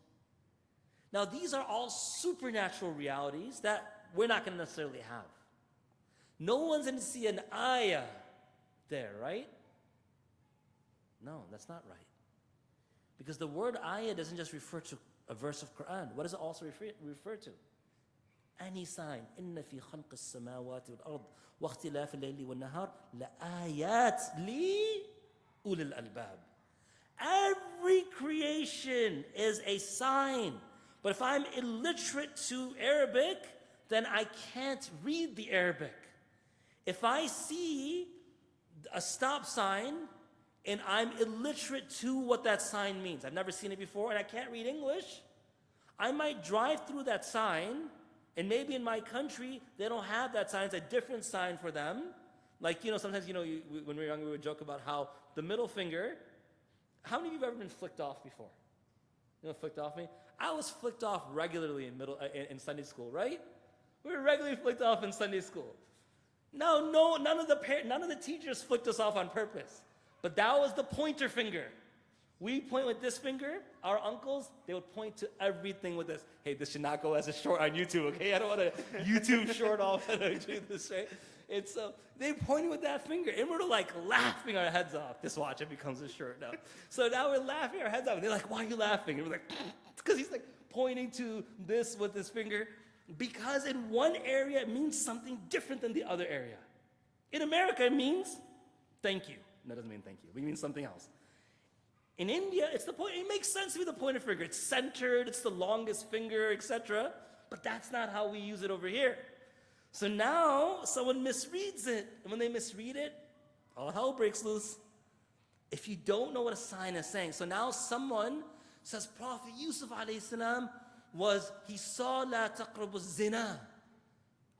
Now these are all supernatural realities that we're not going to necessarily have. No one's going to see an ayah there, right? No, that's not right. Because the word ayah doesn't just refer to a verse of Quran. What does it also refer to? Any sign. إِنَّ فِي خَلْقِ السَّمَاوَاتِ وَالْأَرْضِ وَاخْتِلَافِ اللَّيْلِ وَالنَّهَارِ لَآيَاتٍ لِأُولِي الْأَلْبَابِ. Every creation is a sign. But if I'm illiterate to Arabic, then I can't read the Arabic. If I see a stop sign and I'm illiterate to what that sign means. I've never seen it before and I can't read English. I might drive through that sign, and maybe in my country, they don't have that sign. It's a different sign for them. Like, sometimes, when we were younger, we would joke about how the middle finger, how many of you have ever been flicked off before? Flicked off me? I was flicked off regularly in Sunday school, right? We were regularly flicked off in Sunday school. No, none of the teachers flicked us off on purpose. But that was the pointer finger. We point with this finger. Our uncles, they would point to everything with this. Hey, this should not go as a short on YouTube, okay? I don't want to YouTube short off how to do this, right? And so they pointed with that finger, and we're like laughing our heads off. Just watch, it becomes a shirt now. So now we're laughing our heads off. And they're like, why are you laughing? And we're like, because he's like pointing to this with his finger. Because in one area, it means something different than the other area. In America, it means thank you. That doesn't mean thank you. It means something else. In India, it's the point. It makes sense to be the pointer finger. It's centered. It's the longest finger, etc. But that's not how we use it over here. So now someone misreads it, and when they misread it, all hell breaks loose. If you don't know what a sign is saying, so now someone says Prophet Yusuf alayhi salam he saw la taqrabu zina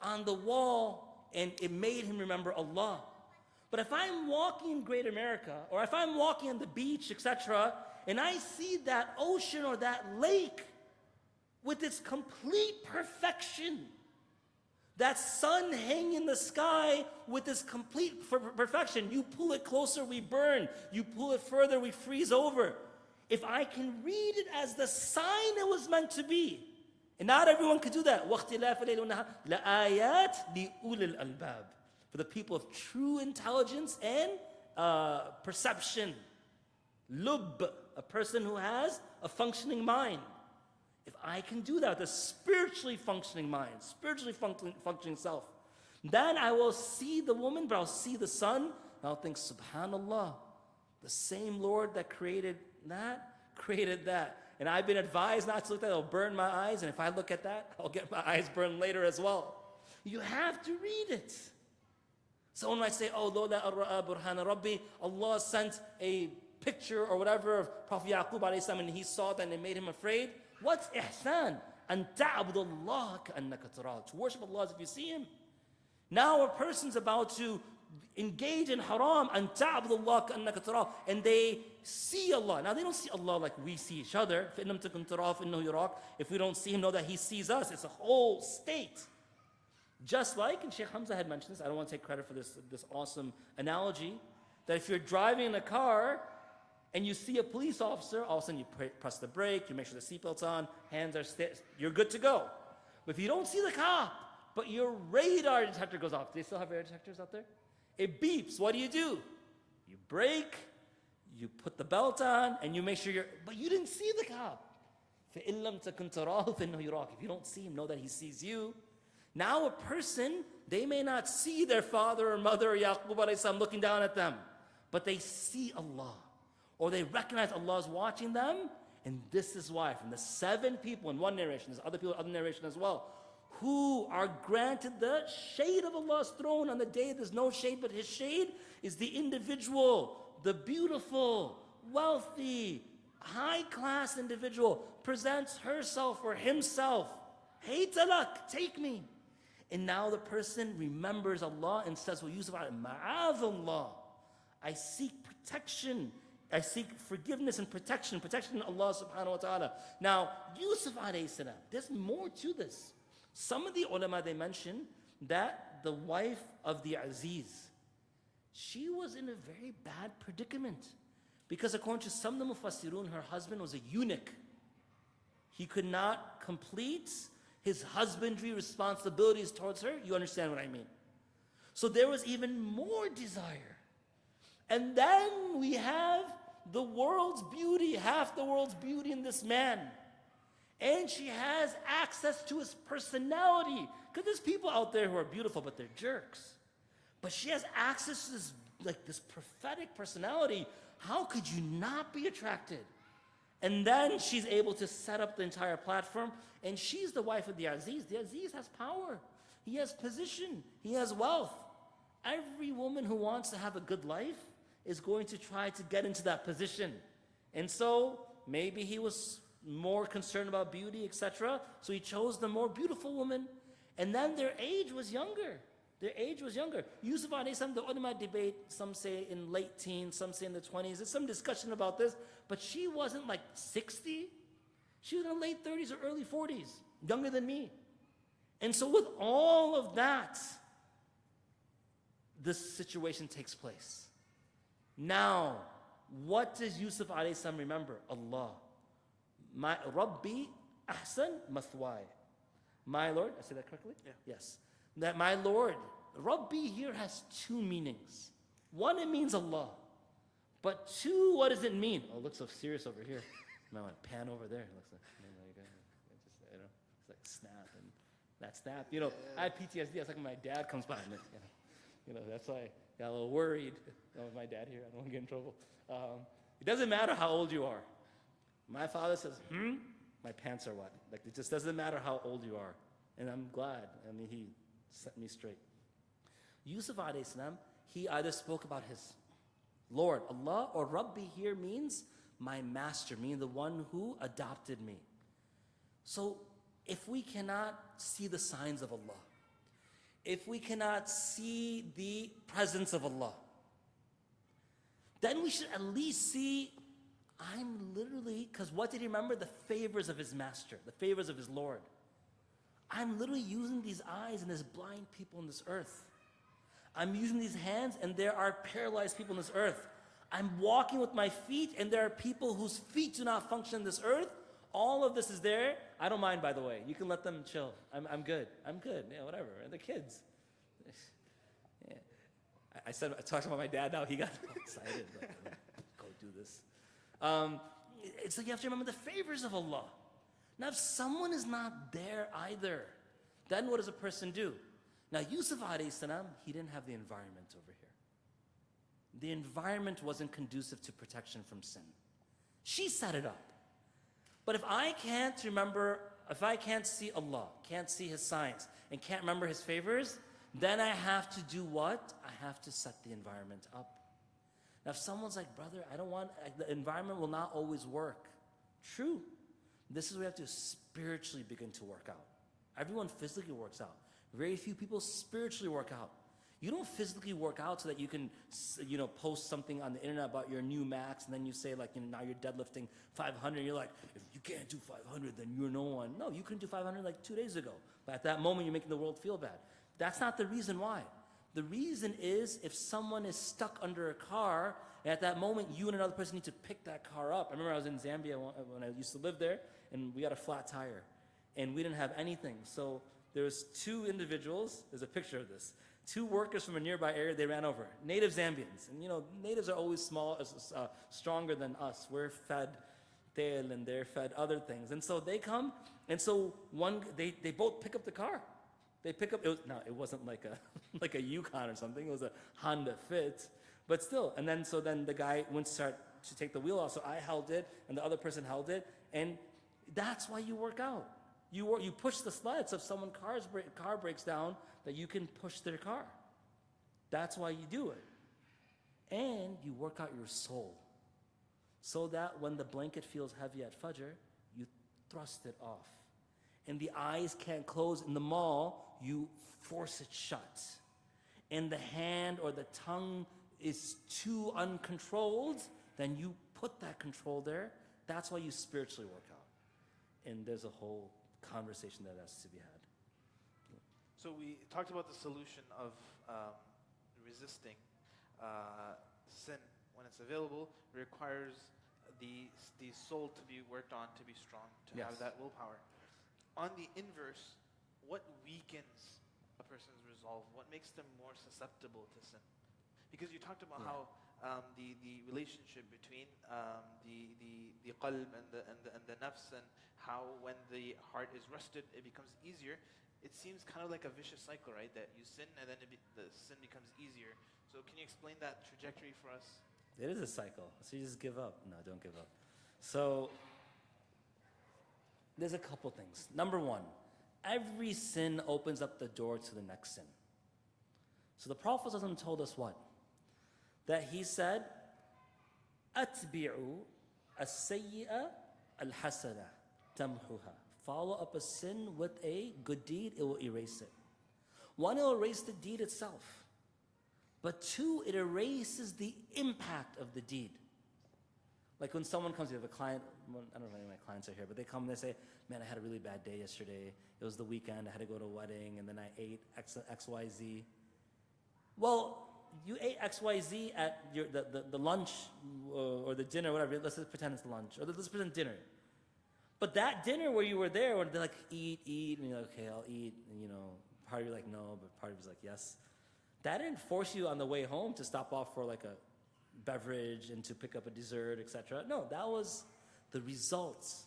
on the wall, and it made him remember Allah. But if I'm walking in Great America, or if I'm walking on the beach, etc., and I see that ocean or that lake with its complete perfection, that sun hanging in the sky with its complete perfection, you pull it closer, we burn. You pull it further, we freeze over. If I can read it as the sign it was meant to be, and not everyone could do that. وَاخْتِلَافَ اللَّيْلِ وَالنَّهَارِ لَآيَاتٍ لِأُولِي الْأَلْبَابِ, for the people of true intelligence and perception. Lub, a person who has a functioning mind. If I can do that with a spiritually functioning mind, spiritually functioning self, then I will see the woman, but I'll see the sun, and I'll think, subhanallah, the same Lord that created that. And I've been advised not to look at that, it'll burn my eyes, and if I look at that, I'll get my eyes burned later as well. You have to read it. Someone might say, oh, Lola ar-ra'a burhana Rabbi, Allah sent a picture or whatever of Prophet Yaqub alayhi salam, and he saw that and it made him afraid. What's ihsan? An ta'abudullah ka'annaka tarahu. To worship Allah as if you see him. Now a person's about to engage in haram, an ta'abudullah ka'annaka tarahu, and they see Allah. Now they don't see Allah like we see each other. فَإِنَّمْ تَكُنْ تَرَاهُ فَإِنَّهُ يَرَاكَ. If we don't see him, know that he sees us. It's a whole state. Just like, and Sheikh Hamza had mentioned this, I don't want to take credit for this awesome analogy, that if you're driving in a car and you see a police officer, all of a sudden you press the brake, you make sure the seatbelt's on, hands are you're good to go. But if you don't see the cop, but your radar detector goes off, do they still have radar detectors out there? It beeps, what do? You brake, you put the belt on, and you make sure but you didn't see the cop. فَإِن لَمْ تَكُنْ تَرَاهُ فَإِنَّهُ يَرَاكَ. If you don't see him, know that he sees you. Now a person, they may not see their father or mother or Yaqub alayhi salam looking down at them, but they see Allah. Or they recognize Allah is watching them, and this is why, from the 7 people in one narration, there's other people in other narration as well, who are granted the shade of Allah's throne on the day there's no shade but His shade, is the individual, the beautiful, wealthy, high-class individual, presents herself or himself, hey talak, take me. And now the person remembers Allah and says, well, Yusuf, ma'adallah, I seek protection. I seek forgiveness and protection in Allah subhanahu wa ta'ala. Now, Yusuf alayhi salam, there's more to this. Some of the ulama, they mention that the wife of the Aziz, she was in a very bad predicament. Because according to some of the Mufassirun, her husband was a eunuch. He could not complete his husbandry responsibilities towards her. You understand what I mean? So there was even more desire. And then we have the world's beauty, half the world's beauty in this man. And she has access to his personality. Because there's people out there who are beautiful, but they're jerks. But she has access to this prophetic personality. How could you not be attracted? And then she's able to set up the entire platform. And she's the wife of the Aziz. The Aziz has power. He has position. He has wealth. Every woman woman who wants to have a good life is going to try to get into that position. And so maybe he was more concerned about beauty, etc. So he chose the more beautiful woman. And then their age was younger. Their age was younger. Yusuf alayhi salam, the ulama debate, some say in late teens, some say in the 20s. There's some discussion about this. But she wasn't like 60. She was in her late 30s or early 40s, younger than me. And so with all of that, this situation takes place. Now, what does Yusuf alayhi salam remember? Allah. My Rabbi ahsan mathwaya. My Lord, I say that correctly? Yeah. Yes. That my Lord, Rabbi here has two meanings. One, it means Allah. But two, what does it mean? Oh, it looks so serious over here. I want to pan over there. It looks like, it's like snap and that snap. I had PTSD. It's like when my dad comes by. And, that's why I got a little worried. With my dad here, I don't want to get in trouble. It doesn't matter how old you are. My father says, my pants are wet. Like, it just doesn't matter how old you are. And I'm glad. He set me straight. Yusuf alayhi salam, he either spoke about his Lord, Allah, or Rabbi here means my master, meaning the one who adopted me. So if we cannot see the signs of Allah, if we cannot see the presence of Allah, then we should at least see, I'm literally, because what did he remember? The favors of his master, the favors of his Lord. I'm literally using these eyes and there's blind people on this earth. I'm using these hands and there are paralyzed people on this earth. I'm walking with my feet and there are people whose feet do not function on this earth. All of this is there. I don't mind, by the way. You can let them chill. I'm good. I'm good. Yeah, whatever. And the kids. Yeah. I talked about my dad now. He got excited. Go do this. It's like you have to remember the favors of Allah. Now, if someone is not there either, then what does a person do? Now, Yusuf alayhi salam, he didn't have the environment over here. The environment wasn't conducive to protection from sin. She set it up. But if I can't remember, if I can't see Allah, can't see His signs, and can't remember His favors, then I have to do what? I have to set the environment up. Now, if someone's like, brother, the environment will not always work. True. This is where we have to spiritually begin to work out. Everyone physically works out. Very few people spiritually work out. You don't physically work out so that you can, post something on the internet about your new max, and then you say now you're deadlifting 500. And you're like, if you can't do 500, then you're no one. No, you couldn't do 500 like 2 days ago. But at that moment, you're making the world feel bad. That's not the reason why. The reason is if someone is stuck under a car, and at that moment, you and another person need to pick that car up. I remember I was in Zambia when I used to live there, and we got a flat tire, and we didn't have anything. So there was two individuals, there's a picture of this, two workers from a nearby area, they ran over, native Zambians. And natives are always stronger than us. We're fed tail and they're fed other things. And so they come, and so they both pick up the car. They pick up, it wasn't like a Yukon or something, it was a Honda Fit, but still. And then the guy went to start to take the wheel off, so I held it, and the other person held it, and that's why you work out. You push the sled, so if someone's car breaks down, that you can push their car. That's why you do it. And you work out your soul, so that when the blanket feels heavy at Fajr, you thrust it off. And the eyes can't close in the mall, you force it shut. And the hand or the tongue is too uncontrolled, then you put that control there. That's why you spiritually work out. And there's a whole conversation that has to be had. So we talked about the solution of resisting sin when it's available. It requires the soul to be worked on, to be strong, to have that willpower. On the inverse, what weakens a person's resolve? What makes them more susceptible to sin? Because you talked about how the relationship between the qalb and the nafs, and how when the heart is rested, it becomes easier. It seems kind of like a vicious cycle, right? That you sin and then the sin becomes easier. So can you explain that trajectory for us? It is a cycle. So you just give up. No, don't give up. So there's a couple things. Number one, every sin opens up the door to the next sin. So the Prophet ﷺ told us what? That he said, أَتْبِعُوا السَّيِّئَةَ الْحَسَنَةَ تَمْحُهَا. Follow up a sin with a good deed, it will erase it. One, it will erase the deed itself. But two, it erases the impact of the deed. Like when someone comes, you have a client, I don't know if any of my clients are here, but they come and they say, man, I had a really bad day yesterday. It was the weekend, I had to go to a wedding, and then I ate XYZ. Well, you ate XYZ at the lunch or the dinner, whatever. Let's just pretend it's lunch, or let's pretend dinner. But that dinner where you were there, where they're like, eat, and you're like, okay, I'll eat. And part of you like, no, but part of you's like, yes. That didn't force you on the way home to stop off for like a beverage and to pick up a dessert, etc. No, that was the results.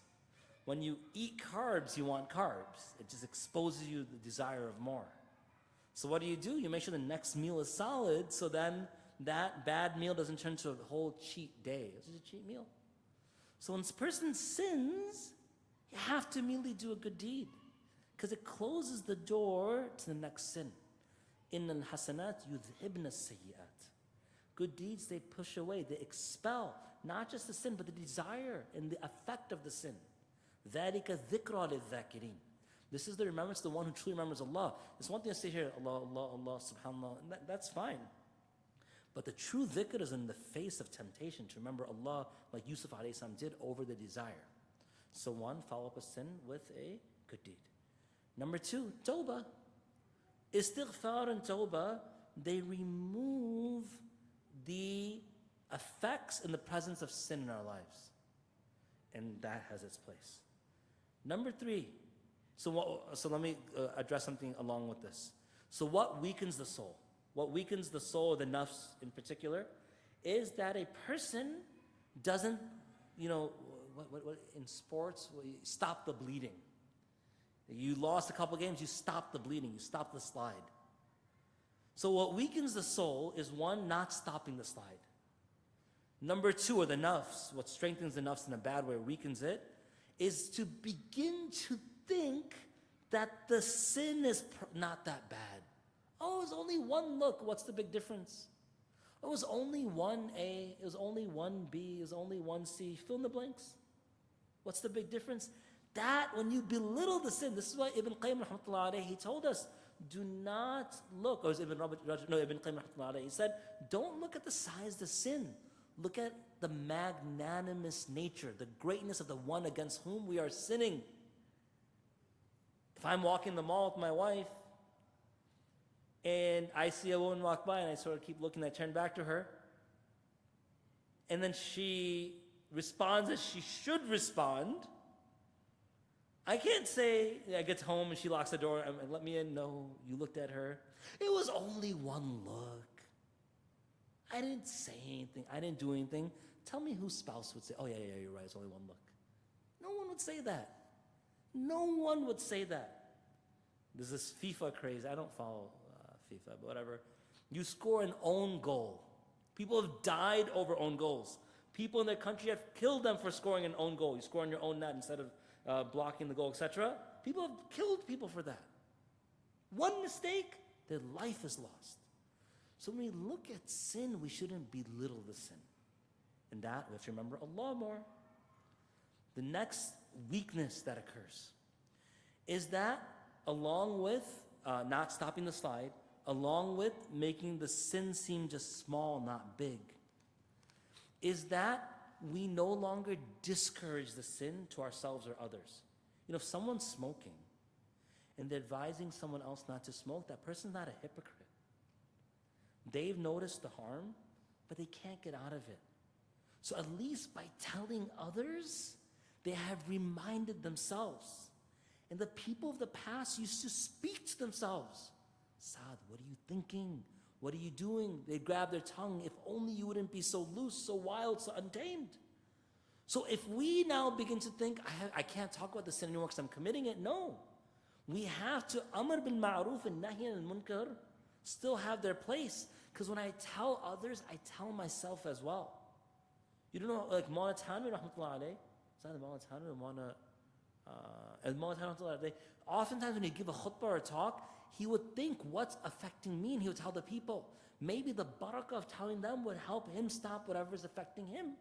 When you eat carbs, you want carbs. It just exposes you the desire of more. So what do? You make sure the next meal is solid, so then that bad meal doesn't turn into a whole cheat day. It's just a cheat meal. So when a person sins, you have to immediately do a good deed, because it closes the door to the next sin. إِنَّ الْحَسَنَاتِ يُذْهِبْنَ السَّيِّئَاتِ. Good deeds, they push away, they expel, not just the sin, but the desire and the effect of the sin. ذَلِكَ ذِكْرَى لِلذَّاكِرِينَ. This is the remembrance, the one who truly remembers Allah. It's one thing to say here, Allah, Allah, Allah, subhanallah, and that's fine. But the true dhikr is in the face of temptation, to remember Allah like Yusuf alayhi salam did over the desire. So one, follow up a sin with a good deed. Number two, tawbah. Istighfar and tawbah, they remove the effects in the presence of sin in our lives. And that has its place. Number three, so let me address something along with this. So what weakens the soul? What weakens the soul, the nafs in particular, is that a person doesn't, in sports, stop the bleeding. You lost a couple games, you stop the bleeding, you stop the slide. So what weakens the soul is one, not stopping the slide. Number two, or the nafs, what strengthens the nafs in a bad way, weakens it, is to begin to think that the sin is not that bad. Oh, it was only one look, what's the big difference? It was only one A, it was only one B, it was only one C, fill in the blanks. What's the big difference? That, when you belittle the sin, this is why Ibn Qayyim rahmatullah alayhi, he told us, do not look, or it was Ibn Qayyim rahmatullah alayhi, he said, don't look at the size of the sin. Look at the magnanimous nature, the greatness of the one against whom we are sinning. If I'm walking the mall with my wife, and I see a woman walk by, and I sort of keep looking, I turn back to her, and then she responds as she should respond, I can't say, I get home and she locks the door and let me in. No, you looked at her. It was only one look. I didn't say anything. I didn't do anything. Tell me whose spouse would say, oh yeah, you're right, it's only one look. No one would say that. No one would say that. There's this FIFA craze. I don't follow FIFA, but whatever. You score an own goal. People have died over own goals. People in their country have killed them for scoring an own goal. You score on your own net instead of blocking the goal, etc. People have killed people for that. One mistake, their life is lost. So when we look at sin, we shouldn't belittle the sin. And that, we have to remember Allah more. The next weakness that occurs is that, along with not stopping the slide, along with making the sin seem just small, not big, is that we no longer discourage the sin to ourselves or others. If someone's smoking and they're advising someone else not to smoke, that person's not a hypocrite. They've noticed the harm, but they can't get out of it. So at least by telling others, they have reminded themselves. And the people of the past used to speak to themselves. Saad, what are you thinking? What are you doing? They grab their tongue. If only you wouldn't be so loose, so wild, so untamed. So if we now begin to think, I can't talk about the sin anymore because I'm committing it, no. We have to, Amr bil Ma'ruf and Nahi al Munkar, still have their place. Because when I tell others, I tell myself as well. You don't know, like Mawlana Tanwi rahmatullah alayhi, is that the Mawlana Tanwi or Mawlana, oftentimes when you give a khutbah or a talk, he would think, what's affecting me? And he would tell the people. Maybe the barakah of telling them would help him stop whatever is affecting him.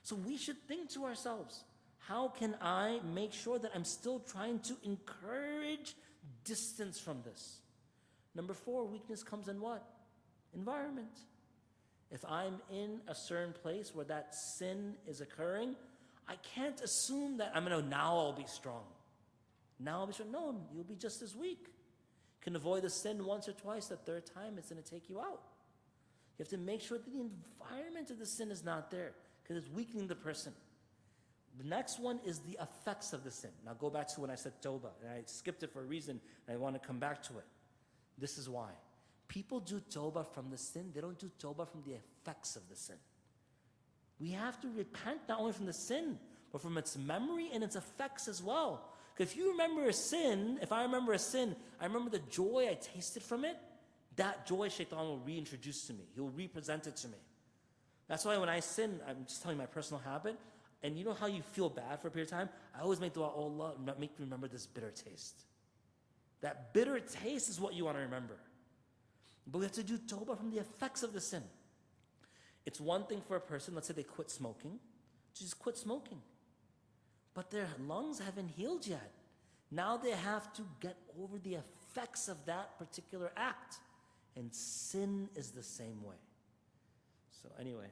So we should think to ourselves, how can I make sure that I'm still trying to encourage distance from this? Number 4, weakness comes in what? Environment. If I'm in a certain place where that sin is occurring, I can't assume that now I'll be strong. Now I'll be strong. No, you'll be just as weak. You can avoid the sin once or twice, the third time it's going to take you out. You have to make sure that the environment of the sin is not there, because it's weakening the person. The next one is the effects of the sin. Now go back to when I said tawbah, and I skipped it for a reason, and I want to come back to it. This is why. People do tawbah from the sin, they don't do tawbah from the effects of the sin. We have to repent not only from the sin, but from its memory and its effects as well. Because if you remember a sin, if I remember a sin, I remember the joy I tasted from it, that joy shaitan will reintroduce to me. He will represent it to me. That's why when I sin, I'm just telling you my personal habit, and you know how you feel bad for a period of time? I always make dua, oh Allah, make me remember this bitter taste. That bitter taste is what you want to remember. But we have to do tawbah from the effects of the sin. It's one thing for a person, let's say they quit smoking, just quit smoking. But their lungs haven't healed yet. Now they have to get over the effects of that particular act. And sin is the same way. So anyway,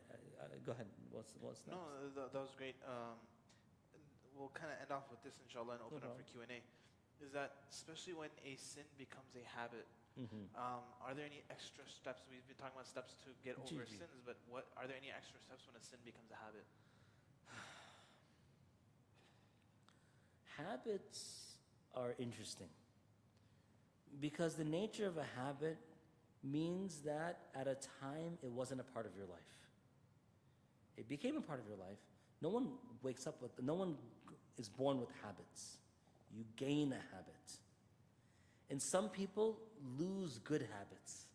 go ahead. What's next? No, that was great. We'll kind of end off with this, inshallah, and open up for Q&A. Is that especially when a sin becomes a habit, are there any extra steps? We've been talking about steps to get over sins, but are there any extra steps when a sin becomes a habit? Habits are interesting because the nature of a habit means that at a time it wasn't a part of your life. It became a part of your life. No one is born with habits. You gain a habit. And some people lose good habits.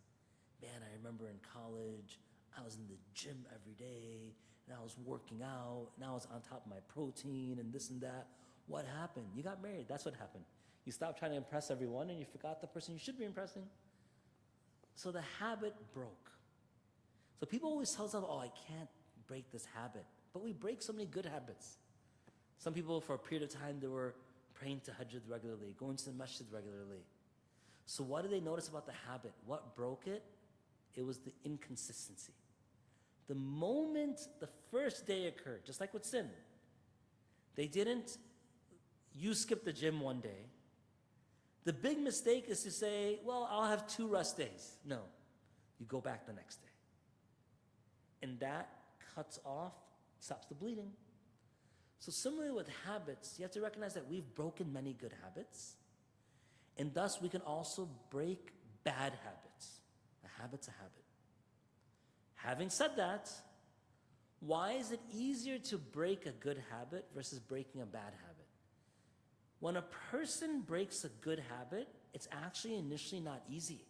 Man, I remember in college, I was in the gym every day, and I was working out, and I was on top of my protein, and this and that. What happened? You got married. That's what happened. You stopped trying to impress everyone, and you forgot the person you should be impressing. So the habit broke. So people always tell themselves, oh, I can't break this habit. But we break so many good habits. Some people, for a period of time, they were praying tahajjud regularly, going to the masjid regularly. So what did they notice about the habit? What broke it? It was the inconsistency. The moment the first day occurred, just like with sin, you skipped the gym one day. The big mistake is to say, well, I'll have 2 rest days. No, you go back the next day. And that cuts off, stops the bleeding. So similarly with habits, you have to recognize that we've broken many good habits, and thus we can also break bad habits. A habit's a habit. Having said that, why is it easier to break a good habit versus breaking a bad habit? When a person breaks a good habit, it's actually initially not easy.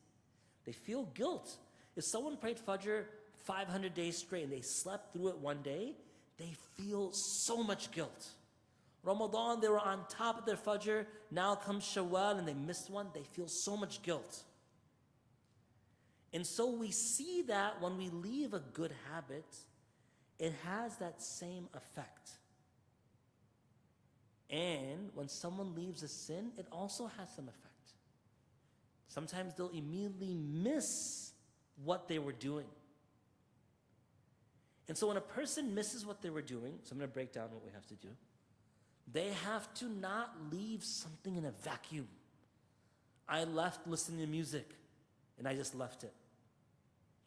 They feel guilt. If someone prayed Fajr 500 days straight and they slept through it one day, they feel so much guilt. Ramadan, they were on top of their Fajr, now comes Shawwal and they missed one, they feel so much guilt. And so we see that when we leave a good habit, it has that same effect. And when someone leaves a sin, it also has some effect. Sometimes they'll immediately miss what they were doing. And so when a person misses what they were doing, so I'm going to break down what we have to do. They have to not leave something in a vacuum. I left listening to music, and I just left it.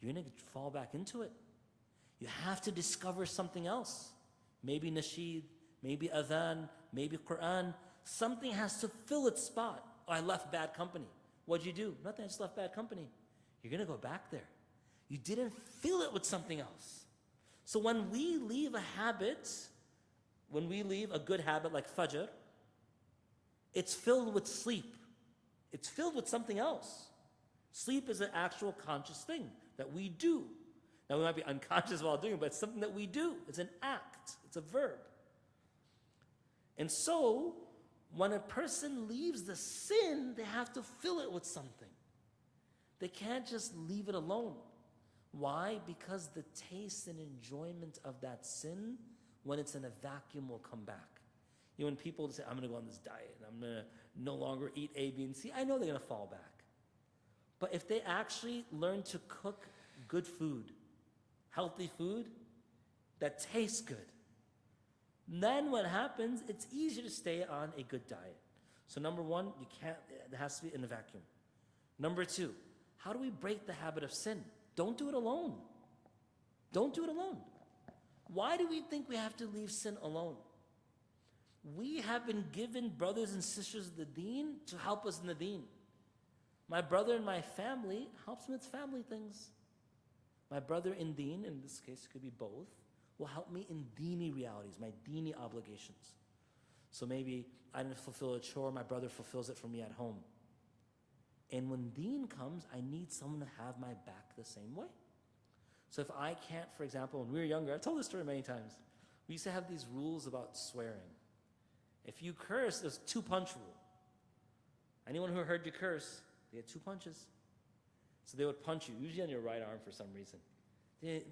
You're going to fall back into it. You have to discover something else. Maybe nasheed, maybe adhan, maybe Quran. Something has to fill its spot. Oh, I left bad company. What'd you do? Nothing, I just left bad company. You're going to go back there. You didn't fill it with something else. So when we leave a habit, when we leave a good habit like Fajr, it's filled with sleep. It's filled with something else. Sleep is an actual conscious thing that we do. Now we might be unconscious while doing it, but it's something that we do. It's an act. It's a verb. And so when a person leaves the sin, they have to fill it with something. They can't just leave it alone. Why? Because the taste and enjoyment of that sin, when it's in a vacuum, will come back. You know, when people say, I'm going to go on this diet, and I'm going to no longer eat A, B, and C, I know they're going to fall back. But if they actually learn to cook good food, healthy food, that tastes good, then what happens, it's easier to stay on a good diet. So number one, it has to be in a vacuum. Number two, how do we break the habit of sin? Don't do it alone. Don't do it alone. Why do we think we have to leave sin alone? We have been given brothers and sisters of the deen to help us in the deen. My brother in my family helps me with family things. My brother in deen, in this case it could be both, will help me in deeni realities, my deeni obligations. So maybe I didn't fulfill a chore, my brother fulfills it for me at home. And when deen comes, I need someone to have my back the same way. So if I can't, for example, when we were younger, I've told this story many times, we used to have these rules about swearing. If you curse, there's 2-punch rule. Anyone who heard you curse, they had 2 punches. So they would punch you, usually on your right arm for some reason.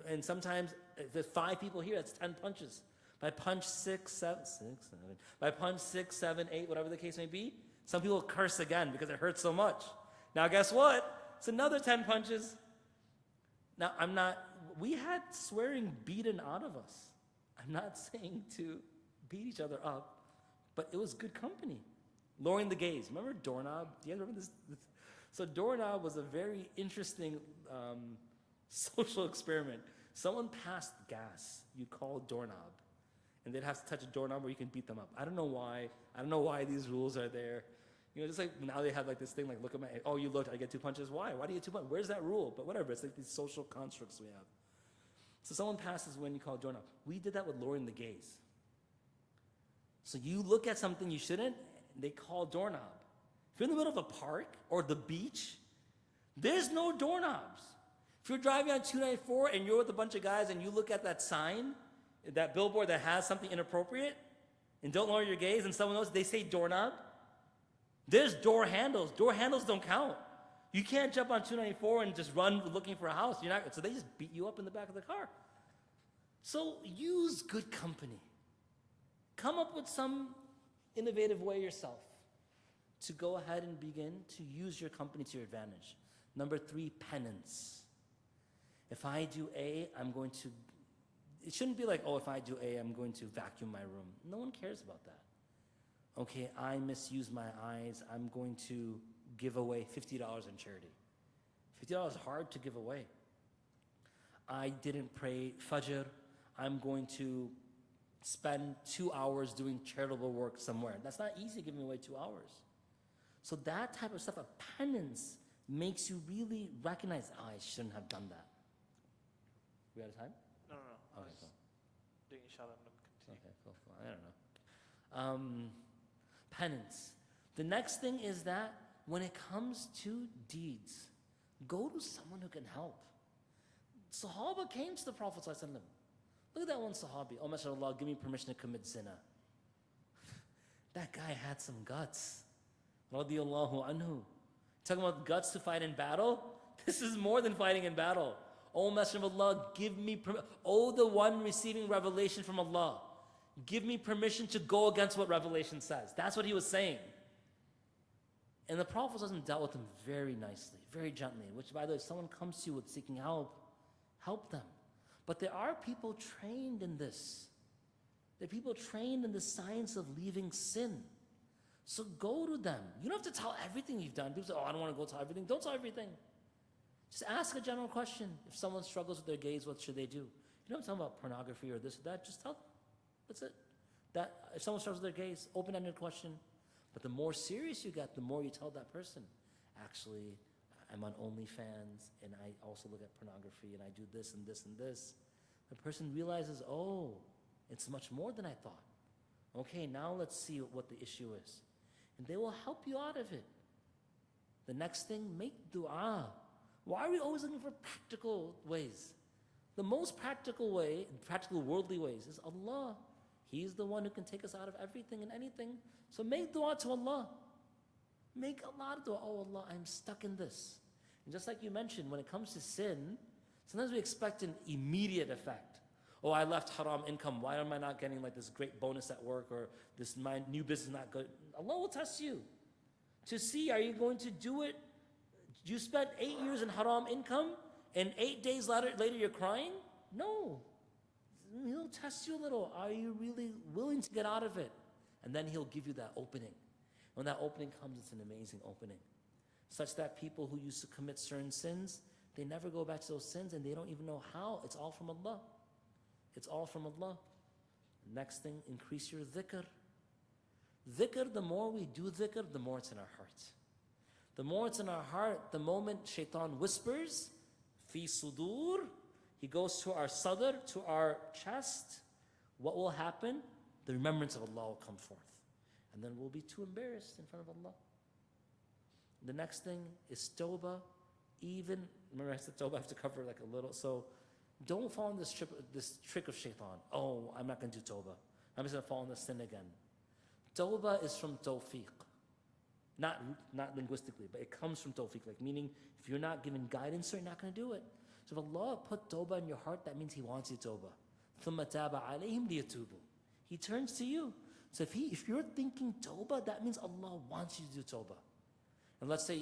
And sometimes, if there's 5 people here, that's 10 punches. By punch 6, 7, by punch 6, 7, 8, whatever the case may be, some people curse again because it hurts so much. Now guess what? It's another 10 punches. Now we had swearing beaten out of us. I'm not saying to beat each other up, but it was good company. Lowering the gaze. Remember doorknob? Do you guys remember this? So doorknob was a very interesting social experiment. Someone passed gas. You call doorknob. And they'd have to touch a doorknob or you can beat them up. I don't know why. I don't know why these rules are there. You know, just like now they have like this thing like, look at my, oh, you looked, I get 2 punches. Why? Why do you get 2 punches? Where's that rule? But whatever, it's like these social constructs we have. So someone passes when you call a doorknob. We did that with lowering the gaze. So you look at something you shouldn't, they call doorknob. If you're in the middle of a park or the beach, there's no doorknobs. If you're driving on 294 and you're with a bunch of guys and you look at that sign, that billboard that has something inappropriate, and don't lower your gaze, and someone else, they say doorknob, there's door handles. Door handles don't count. You can't jump on 294 and just run looking for a house. So they just beat you up in the back of the car. So use good company. Come up with some innovative way yourself to go ahead and begin to use your company to your advantage. Number 3, penance. If I do A, I'm going to, it shouldn't be like, oh, if I do A, I'm going to vacuum my room. No one cares about that. Okay, I misuse my eyes, I'm going to give away $50 in charity. $50 is hard to give away. I didn't pray Fajr, I'm going to spend 2 hours doing charitable work somewhere. That's not easy, giving away 2 hours. So that type of stuff, a penance, makes you really recognize, oh, I shouldn't have done that. We out of time? No. I Okay, was cool. doing inshallah. I'm going to continue. Okay, cool. I don't know. Penance. The next thing is that when it comes to deeds, go to someone who can help. Sahaba came to the Prophet ﷺ. Look at that one Sahabi. Oh, mashallah, give me permission to commit zina. That guy had some guts. Radiyallahu anhu. Talking about guts to fight in battle? This is more than fighting in battle. Oh, Messenger of Allah, give me permission. Oh, the one receiving revelation from Allah. Give me permission to go against what revelation says. That's what he was saying. And the Prophet ﷺ dealt with him very nicely, very gently, which, by the way, if someone comes to you with seeking help, help them. But there are people trained in this. There are people trained in the science of leaving sin. So go to them. You don't have to tell everything you've done. People say, oh, I don't want to go tell everything. Don't tell everything. Just ask a general question. If someone struggles with their gaze, what should they do? You don't tell them about pornography or this or that. Just tell them. That's it. That if someone struggles with their gaze, open-ended question. But the more serious you get, the more you tell that person, actually, I'm on OnlyFans, and I also look at pornography, and I do this and this and this. The person realizes, oh, it's much more than I thought. Okay, now let's see what the issue is. And they will help you out of it. The next thing, make dua. Why are we always looking for practical ways? The most practical way, practical worldly ways, is Allah. He's the one who can take us out of everything and anything. So make dua to Allah. Make a lot of dua. Oh Allah, I'm stuck in this. And just like you mentioned, when it comes to sin, sometimes we expect an immediate effect. Oh, I left haram income. Why am I not getting like this great bonus at work, or this my new business not good? Allah will test you to see, are you going to do it? You spent 8 years in haram income and 8 days later you're crying? No. He'll test you a little. Are you really willing to get out of it? And then He'll give you that opening. When that opening comes, it's an amazing opening. Such that people who used to commit certain sins, they never go back to those sins and they don't even know how. It's all from Allah. It's all from Allah. Next thing, increase your dhikr. Dhikr, the more we do dhikr, the more it's in our heart. The more it's in our heart, the moment shaitan whispers, fi sudur, he goes to our sadr, to our chest, what will happen? The remembrance of Allah will come forth. And then we'll be too embarrassed in front of Allah. The next thing is tawbah. Even, remember I said tawbah, I have to cover like a little. So don't fall in this trick of shaitan. Oh, I'm not going to do tawbah. I'm just going to fall in this sin again. Tawbah is from tawfiq. Not linguistically, but it comes from tawfiq. Like meaning, if you're not given guidance, so you're not going to do it. So if Allah put tawbah in your heart, that means He wants you tawbah. ثُمَّ تَابَ عَلَيْهِمْ لِيَتُوبُوا. He turns to you. So if you're thinking tawbah, that means Allah wants you to do tawbah. And let's say,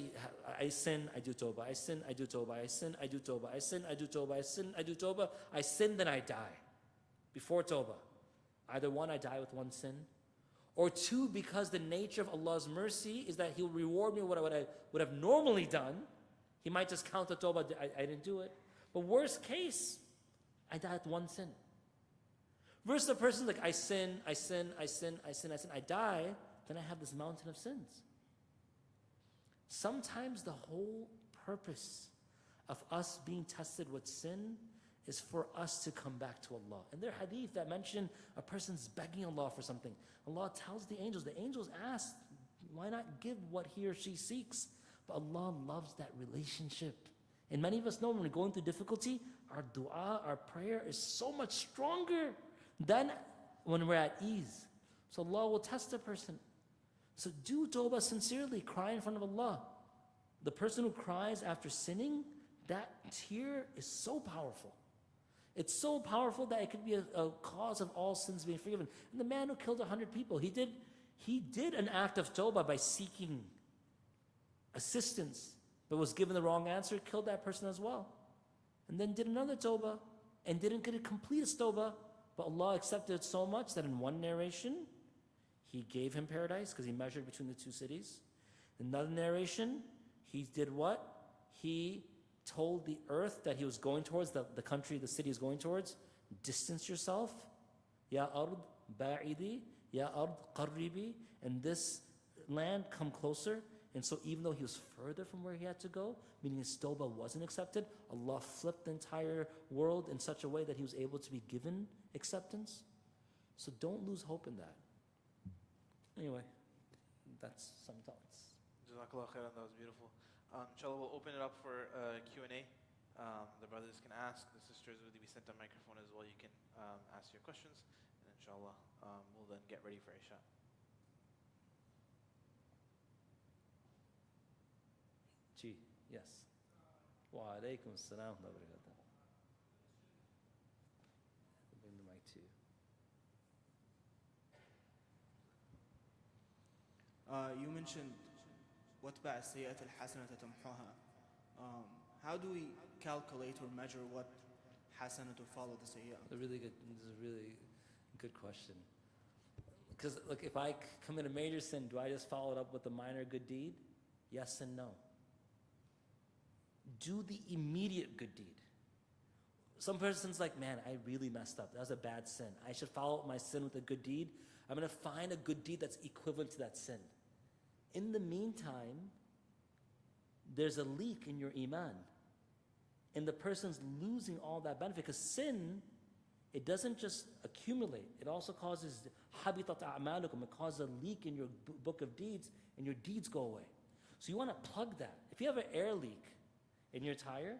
I sin, I do tawbah. I sin, I do tawbah. I sin, I do tawbah. I sin, I do tawbah. I sin, I do tawbah. I sin, then I die. Before tawbah. Either one, I die with one sin. Or two, because the nature of Allah's mercy is that He'll reward me what I would have normally done. He might just count the tawbah, I didn't do it. But worst case, I die with one sin. Versus the person like, I sin, I sin, I sin, I sin, I sin, I die, then I have this mountain of sins. Sometimes the whole purpose of us being tested with sin is for us to come back to Allah. And there are hadith that mention a person's begging Allah for something. Allah tells the angels ask, why not give what he or she seeks? But Allah loves that relationship. And many of us know when we're going through difficulty, our dua, our prayer is so much stronger than when we're at ease. So Allah will test a person. So do tawbah sincerely, cry in front of Allah. The person who cries after sinning, that tear is so powerful. It's so powerful that it could be a cause of all sins being forgiven. And the man who killed 100 people, he did an act of tawbah by seeking assistance, but was given the wrong answer, killed that person as well. And then did another tawbah, and didn't get to complete his tawbah, but Allah accepted it so much that in one narration, He gave him paradise because he measured between the two cities. In another narration, he did what? He told the earth that he was going towards, the country, the city is going towards, distance yourself. Ya ard ba'idi, ya ard qarribi. And this land, come closer. And so even though he was further from where he had to go, meaning his tawbah wasn't accepted, Allah flipped the entire world in such a way that he was able to be given acceptance. So don't lose hope in that. Anyway, that's some thoughts. Jazakallah khairan, that was beautiful. Inshallah, we'll open it up for Q&A. The brothers can ask, the sisters will be sent a microphone as well. You can ask your questions, and inshallah, we'll then get ready for Isha. Ji, yes. Wa alaikum assalam wa barakatuh. Bring the mic to you. You mentioned وَاتْبَعِ السَّيِّئَةَ الْحَسَنَةَ تَمْحُوهَا. How do we calculate or measure what hasana to follow the sayyah? This is a really good question. Because look, if I commit a major sin, do I just follow it up with a minor good deed? Yes and no. Do the immediate good deed. Some person's like, man, I really messed up. That was a bad sin. I should follow up my sin with a good deed. I'm going to find a good deed that's equivalent to that sin. In the meantime, there's a leak in your iman. And the person's losing all that benefit. Because sin, it doesn't just accumulate. It also causes habitat a'malukum. It causes a leak in your book of deeds, and your deeds go away. So you want to plug that. If you have an air leak in your tire,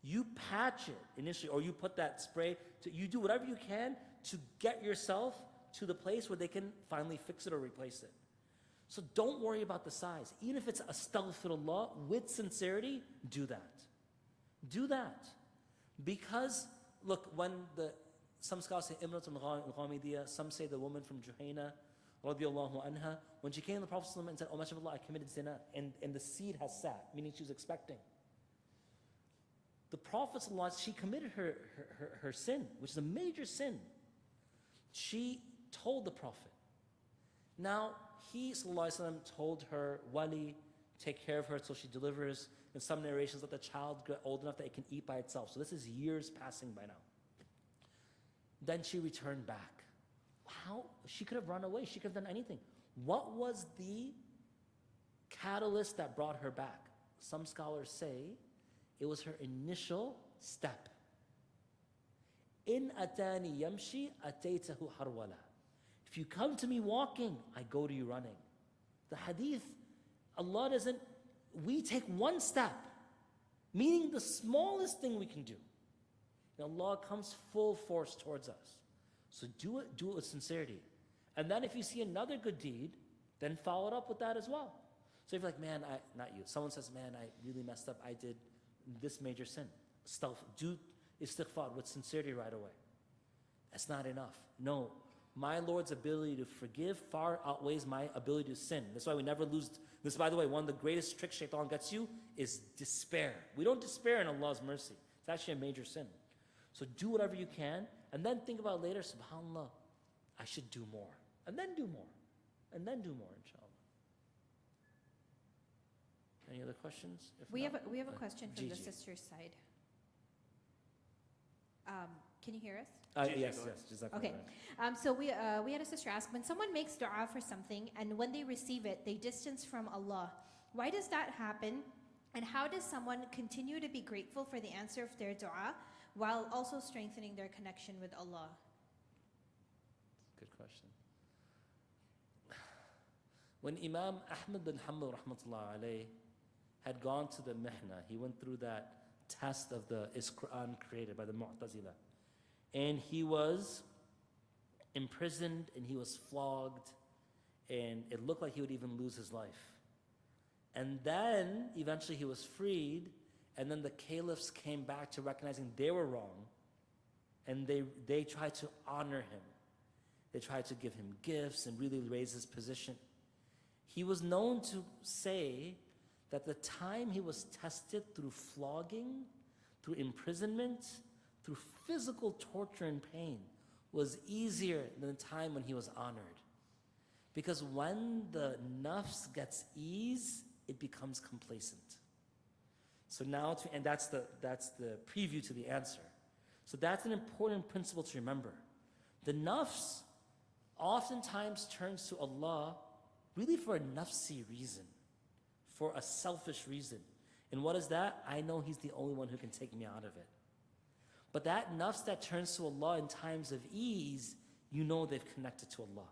you patch it initially, or you put that spray, you do whatever you can to get yourself to the place where they can finally fix it or replace it. So don't worry about the size. Even if it's astaghfirullah with sincerity, do that. Do that. Because, look, when some scholars say Imrat al-Ghamidiyya, some say the woman from Juhayna, radiallahu anha, when she came to the Prophet ﷺ and said, "Oh, mashallah, I committed zina," and the seed has sat, meaning she was expecting. The Prophet ﷺ, she committed her sin, which is a major sin. She told the Prophet. Now, he ﷺ told her, "Wali, take care of her until she delivers." In some narrations, let the child get old enough that it can eat by itself. So this is years passing by now. Then she returned back. How? She could have run away. She could have done anything. What was the catalyst that brought her back? Some scholars say it was her initial step. In atani yamshi ataytahu harwala. If you come to me walking, I go to you running. The hadith, Allah doesn't, we take one step, meaning the smallest thing we can do. And Allah comes full force towards us. So do it with sincerity. And then if you see another good deed, then follow it up with that as well. So if you're like, man, not you. Someone says, man, I really messed up. I did this major sin. Do istighfar with sincerity right away. That's not enough. No. My Lord's ability to forgive far outweighs my ability to sin. That's why we never lose. This, by the way, one of the greatest tricks shaitan gets you is despair. We don't despair in Allah's mercy. It's actually a major sin. So do whatever you can, and then think about later, subhanAllah, I should do more. And then do more. And then do more, inshallah. Any other questions? If We not, have a question from the Gigi. sister's side. Can you hear us? Yes. Jazakallah Okay. khair. So we had a sister ask, when someone makes dua for something and when they receive it, they distance from Allah. Why does that happen? And how does someone continue to be grateful for the answer of their dua while also strengthening their connection with Allah? Good question. When Imam Ahmad bin Hanbal rahmatullah alayh had gone to the mihna, he went through that test of is Quran created by the Mu'tazila. And he was imprisoned and he was flogged and it looked like he would even lose his life. And then eventually he was freed, and then the caliphs came back to recognizing they were wrong, and they tried to honor him. They tried to give him gifts and really raise his position. He was known to say that the time he was tested through flogging, through imprisonment, through physical torture and pain was easier than the time when he was honored. Because when the nafs gets ease, it becomes complacent. So now, and that's the preview to the answer. So that's an important principle to remember. The nafs oftentimes turns to Allah really for a nafsi reason, for a selfish reason. And what is that? I know He's the only one who can take me out of it. But that nafs that turns to Allah in times of ease, you know they've connected to Allah.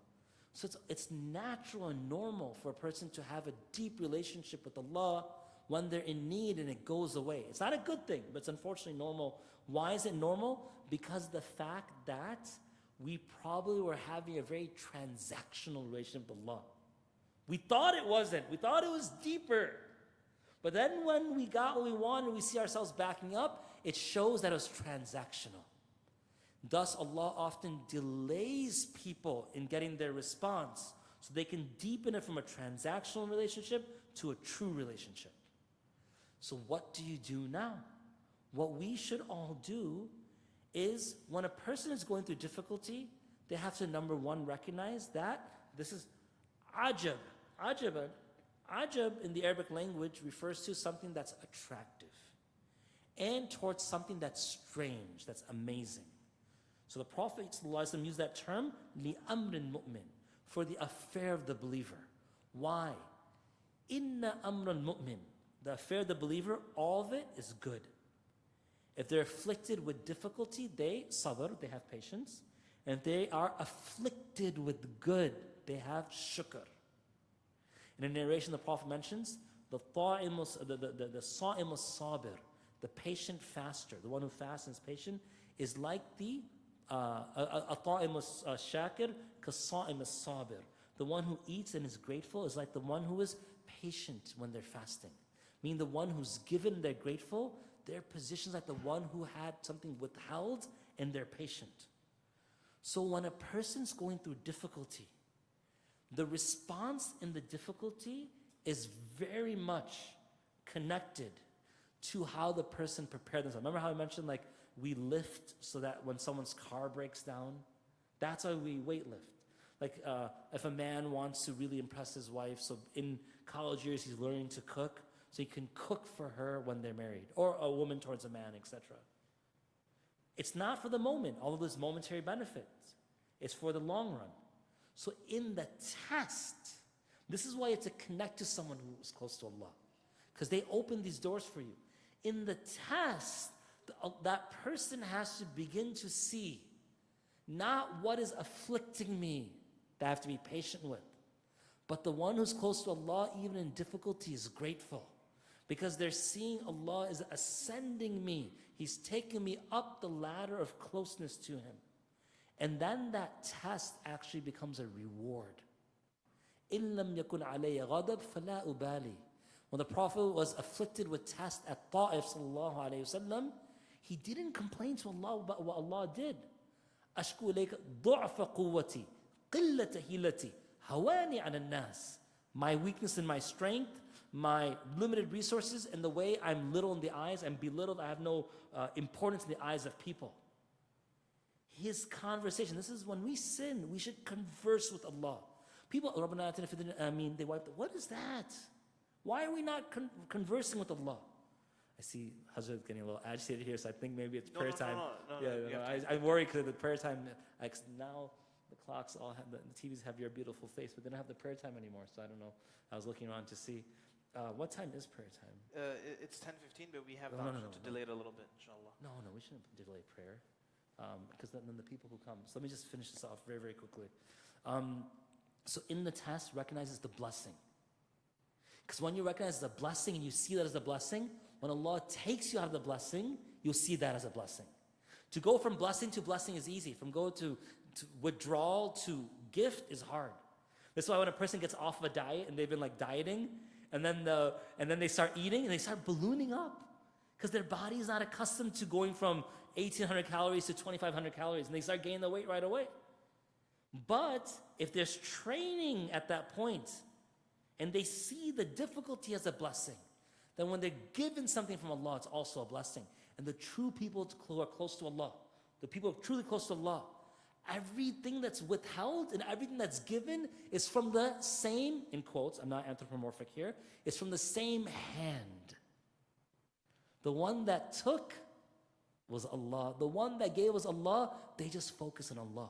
So it's natural and normal for a person to have a deep relationship with Allah when they're in need and it goes away. It's not a good thing, but it's unfortunately normal. Why is it normal? Because the fact that we probably were having a very transactional relationship with Allah. We thought it wasn't. We thought it was deeper. But then when we got what we wanted, we see ourselves backing up, it shows that it was transactional. Thus, Allah often delays people in getting their response so they can deepen it from a transactional relationship to a true relationship. So what do you do now? What we should all do is when a person is going through difficulty, they have to, number one, recognize that this is ajab. Ajab in the Arabic language refers to something that's attractive and towards something that's strange, that's amazing. So the Prophet ﷺ used that term, لِأَمْرٍ مُؤْمِنٍ, for the affair of the believer. Why? Inna amran mu'min. The affair of the believer, all of it is good. If they're afflicted with difficulty, they sabr, they have patience. And if they are afflicted with good, they have shukr. In a narration, the Prophet mentions the sa'imus sabir, the patient faster, the one who fasts and is patient, is like the الطائم الشاكر كالصائم الصابر. The one who eats and is grateful is like the one who is patient when they're fasting. Meaning the one who's given and they're grateful, their position is like the one who had something withheld and they're patient. So when a person's going through difficulty, the response in the difficulty is very much connected to how the person prepared themselves. Remember how I mentioned like we lift so that when someone's car breaks down, that's why we weight lift. Like if a man wants to really impress his wife, so in college years he's learning to cook, so he can cook for her when they're married, or a woman towards a man, etc. It's not for the moment, all of this momentary benefits. It's for the long run. So in the test, this is why you have to connect to someone who is close to Allah, because they open these doors for you. In the test, that person has to begin to see not what is afflicting me that I have to be patient with, but the one who's close to Allah, even in difficulty, is grateful. Because they're seeing Allah is ascending me. He's taking me up the ladder of closeness to Him. And then that test actually becomes a reward. إِن لَمْ يَكُنْ عَلَيَّ غَضَبْ فَلَا أُبَالِي. When the Prophet was afflicted with test at Ta'if sallallahu alayhi wasallam, he didn't complain to Allah about what Allah did. أَشْكُو إِلَيْكَ ضُعْفَ قُوَّتِي قِلَّةَ هِلَتِي هَوَانِي عَلَى النَّاسِ. My weakness and my strength, my limited resources, and the way I'm little in the eyes, I'm belittled, I have no importance in the eyes of people. His conversation, this is when we sin, we should converse with Allah. People, they wipe, what is that? Why are we not conversing with Allah? I see Hazrat getting a little agitated here, so I think maybe it's prayer time. I worry because the prayer time, now the clocks all have, the TVs have your beautiful face, but they don't have the prayer time anymore, so I don't know. I was looking around to see. What time is prayer time? It's 10:15, but we have the option to delay it a little bit, inshallah. No, we shouldn't delay prayer. Because then the people who come. So let me just finish this off very, very quickly. So in the test, recognizes the blessing. Because when you recognize the blessing and you see that as a blessing, when Allah takes you out of the blessing, you'll see that as a blessing. To go from blessing to blessing is easy. From go to withdrawal to gift is hard. That's why when a person gets off of a diet and they've been like dieting, and then they start eating and they start ballooning up. Because their body is not accustomed to going from 1,800 calories to 2,500 calories, and they start gaining the weight right away. But if there's training at that point, and they see the difficulty as a blessing, then when they're given something from Allah, it's also a blessing. And the true people who are close to Allah, the people who are truly close to Allah, everything that's withheld and everything that's given is from the same, in quotes, I'm not anthropomorphic here, it's from the same hand. The one that took was Allah. The one that gave was Allah. They just focus on Allah.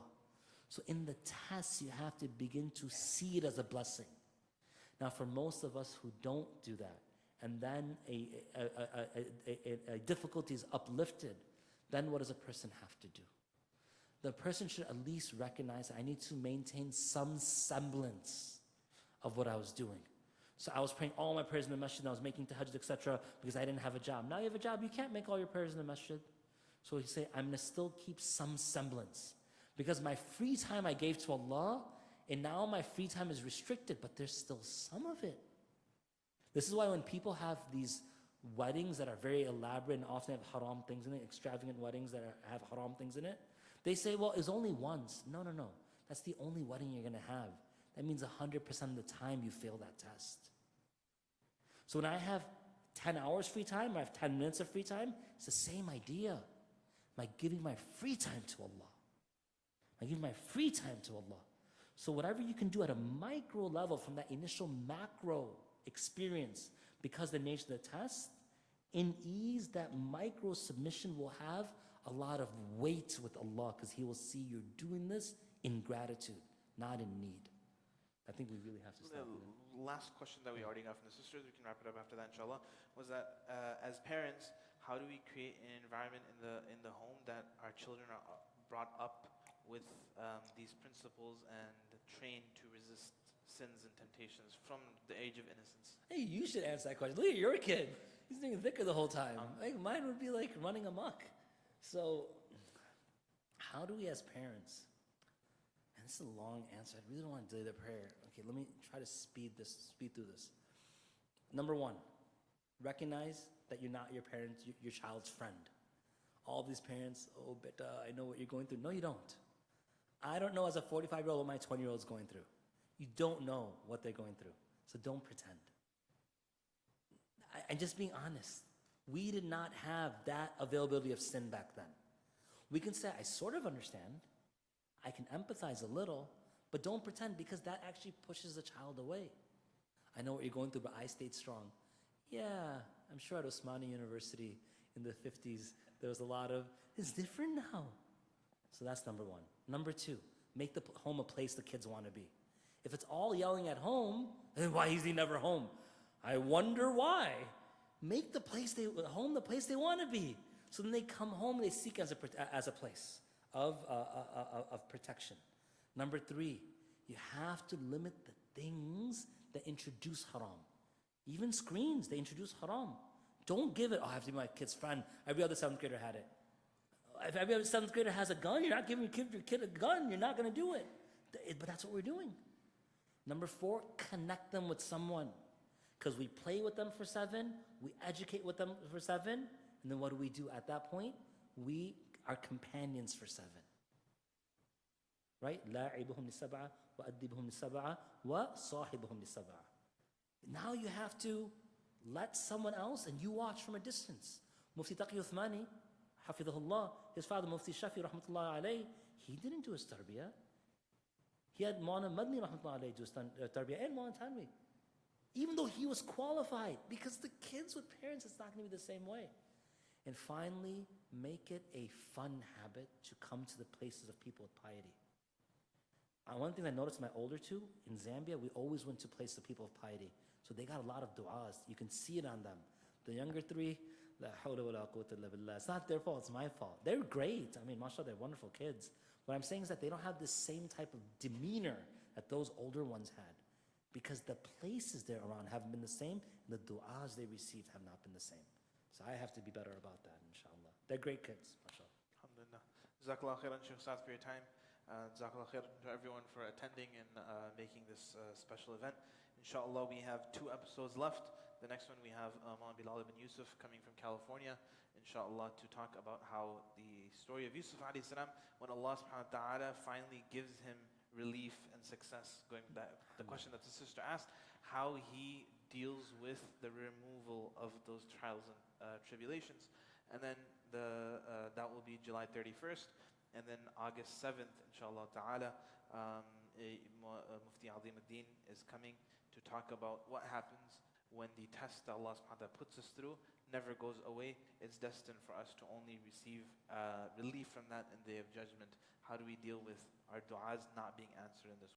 So in the test, you have to begin to see it as a blessing. Now, for most of us who don't do that, and then a difficulty is uplifted, then what does a person have to do? The person should at least recognize I need to maintain some semblance of what I was doing. So I was praying all my prayers in the masjid, and I was making tahajjud, etc., because I didn't have a job. Now you have a job, you can't make all your prayers in the masjid. So you say, I'm going to still keep some semblance. Because my free time I gave to Allah, and now my free time is restricted, but there's still some of it. This is why when people have these weddings that are very elaborate and often have haram things in it, extravagant weddings that have haram things in it, they say, well, it's only once. No. That's the only wedding you're going to have. That means 100% of the time you fail that test. So when I have 10 hours free time, or I have 10 minutes of free time, it's the same idea. Am I giving my free time to Allah? Am I giving my free time to Allah? So whatever you can do at a micro level from that initial macro experience, because the nature of the test, in ease, that micro submission will have a lot of weight with Allah, because He will see you're doing this in gratitude, not in need. I think we really have to stop. The last question that we already got from the sisters, we can wrap it up after that, inshallah, was that as parents, how do we create an environment in the home that our children are brought up with these principles and trained to resist sins and temptations from the age of innocence? Hey, you should answer that question. Look at your kid. He's doing dhikr the whole time. Mine would be like running amok. So, how do we as parents, and this is a long answer, I really don't want to delay the prayer. Okay, let me try to speed through this. Number one, recognize that you're not your parents, your child's friend. All these parents, oh, beta, I know what you're going through. No, you don't. I don't know as a 45-year-old what my 20-year-old is going through. You don't know what they're going through. So don't pretend. I'm just being honest. We did not have that availability of sin back then. We can say, I sort of understand. I can empathize a little, but don't pretend, because that actually pushes the child away. I know what you're going through, but I stayed strong. Yeah, I'm sure at Osmani University in the 50s, there was a lot of, it's different now. So that's number one. Number two, make the home a place the kids want to be. If it's all yelling at home, then why is he never home? I wonder why. Make the home the place they want to be. So then they come home, they seek as a place of protection. Number three, you have to limit the things that introduce haram. Even screens, they introduce haram. Don't give it, oh, I have to be my kid's friend. Every other 7th grader had it. If every other 7th grader has a gun, you're not giving your kid a gun. You're not going to do it. But that's what we're doing. Number four, connect them with someone. Because we play with them for 7, we educate with them for 7, and then what do we do at that point? We are companions for 7. Right? لاعبهم لسبعة وأدبهم لسبعة وصاحبهم لسبعة. Now you have to let someone else, and you watch from a distance. Mufti Taqi Uthmani, Hafidhullah, his father Mufti Shafi rahmatullah alayhi, he didn't do his tarbiyah. He had Maulana Madni rahmatullah alayhi do his tarbiyah, and Maulana Tanwi. Even though he was qualified, because the kids with parents, it's not going to be the same way. And finally, make it a fun habit to come to the places of people with piety. One thing I noticed in my older two, in Zambia, we always went to places of people of piety. So they got a lot of du'as. You can see it on them. The younger 3, la hawla wa la quwwata illa billah. It's not their fault, it's my fault. They're great. I mean, mashallah, they're wonderful kids. What I'm saying is that they don't have the same type of demeanor that those older ones had. Because the places they're around haven't been the same, and the du'as they received have not been the same. So I have to be better about that, inshallah. They're great kids, mashallah. Alhamdulillah. Jazakallah khairan, Shaykh Saad, for your time. Jazakallah khairan to everyone for attending and making this special event. Inshallah, we have 2 episodes left. The next one we have Maulana Bilal ibn Yusuf coming from California, inshallah, to talk about how the story of Yusuf alayhi salam, when Allah subhanahu wa ta'ala finally gives him relief and success. Going back, the question that the sister asked, how he deals with the removal of those trials and tribulations. And then that will be July 31st. And then August 7th, inshallah ta'ala, Mufti Azim ad-Din is coming to talk about what happens when the test that Allah subhanahu wa ta'ala puts us through never goes away. It's destined for us to only receive relief from that in the Day of Judgment. How do we deal with our du'as not being answered in this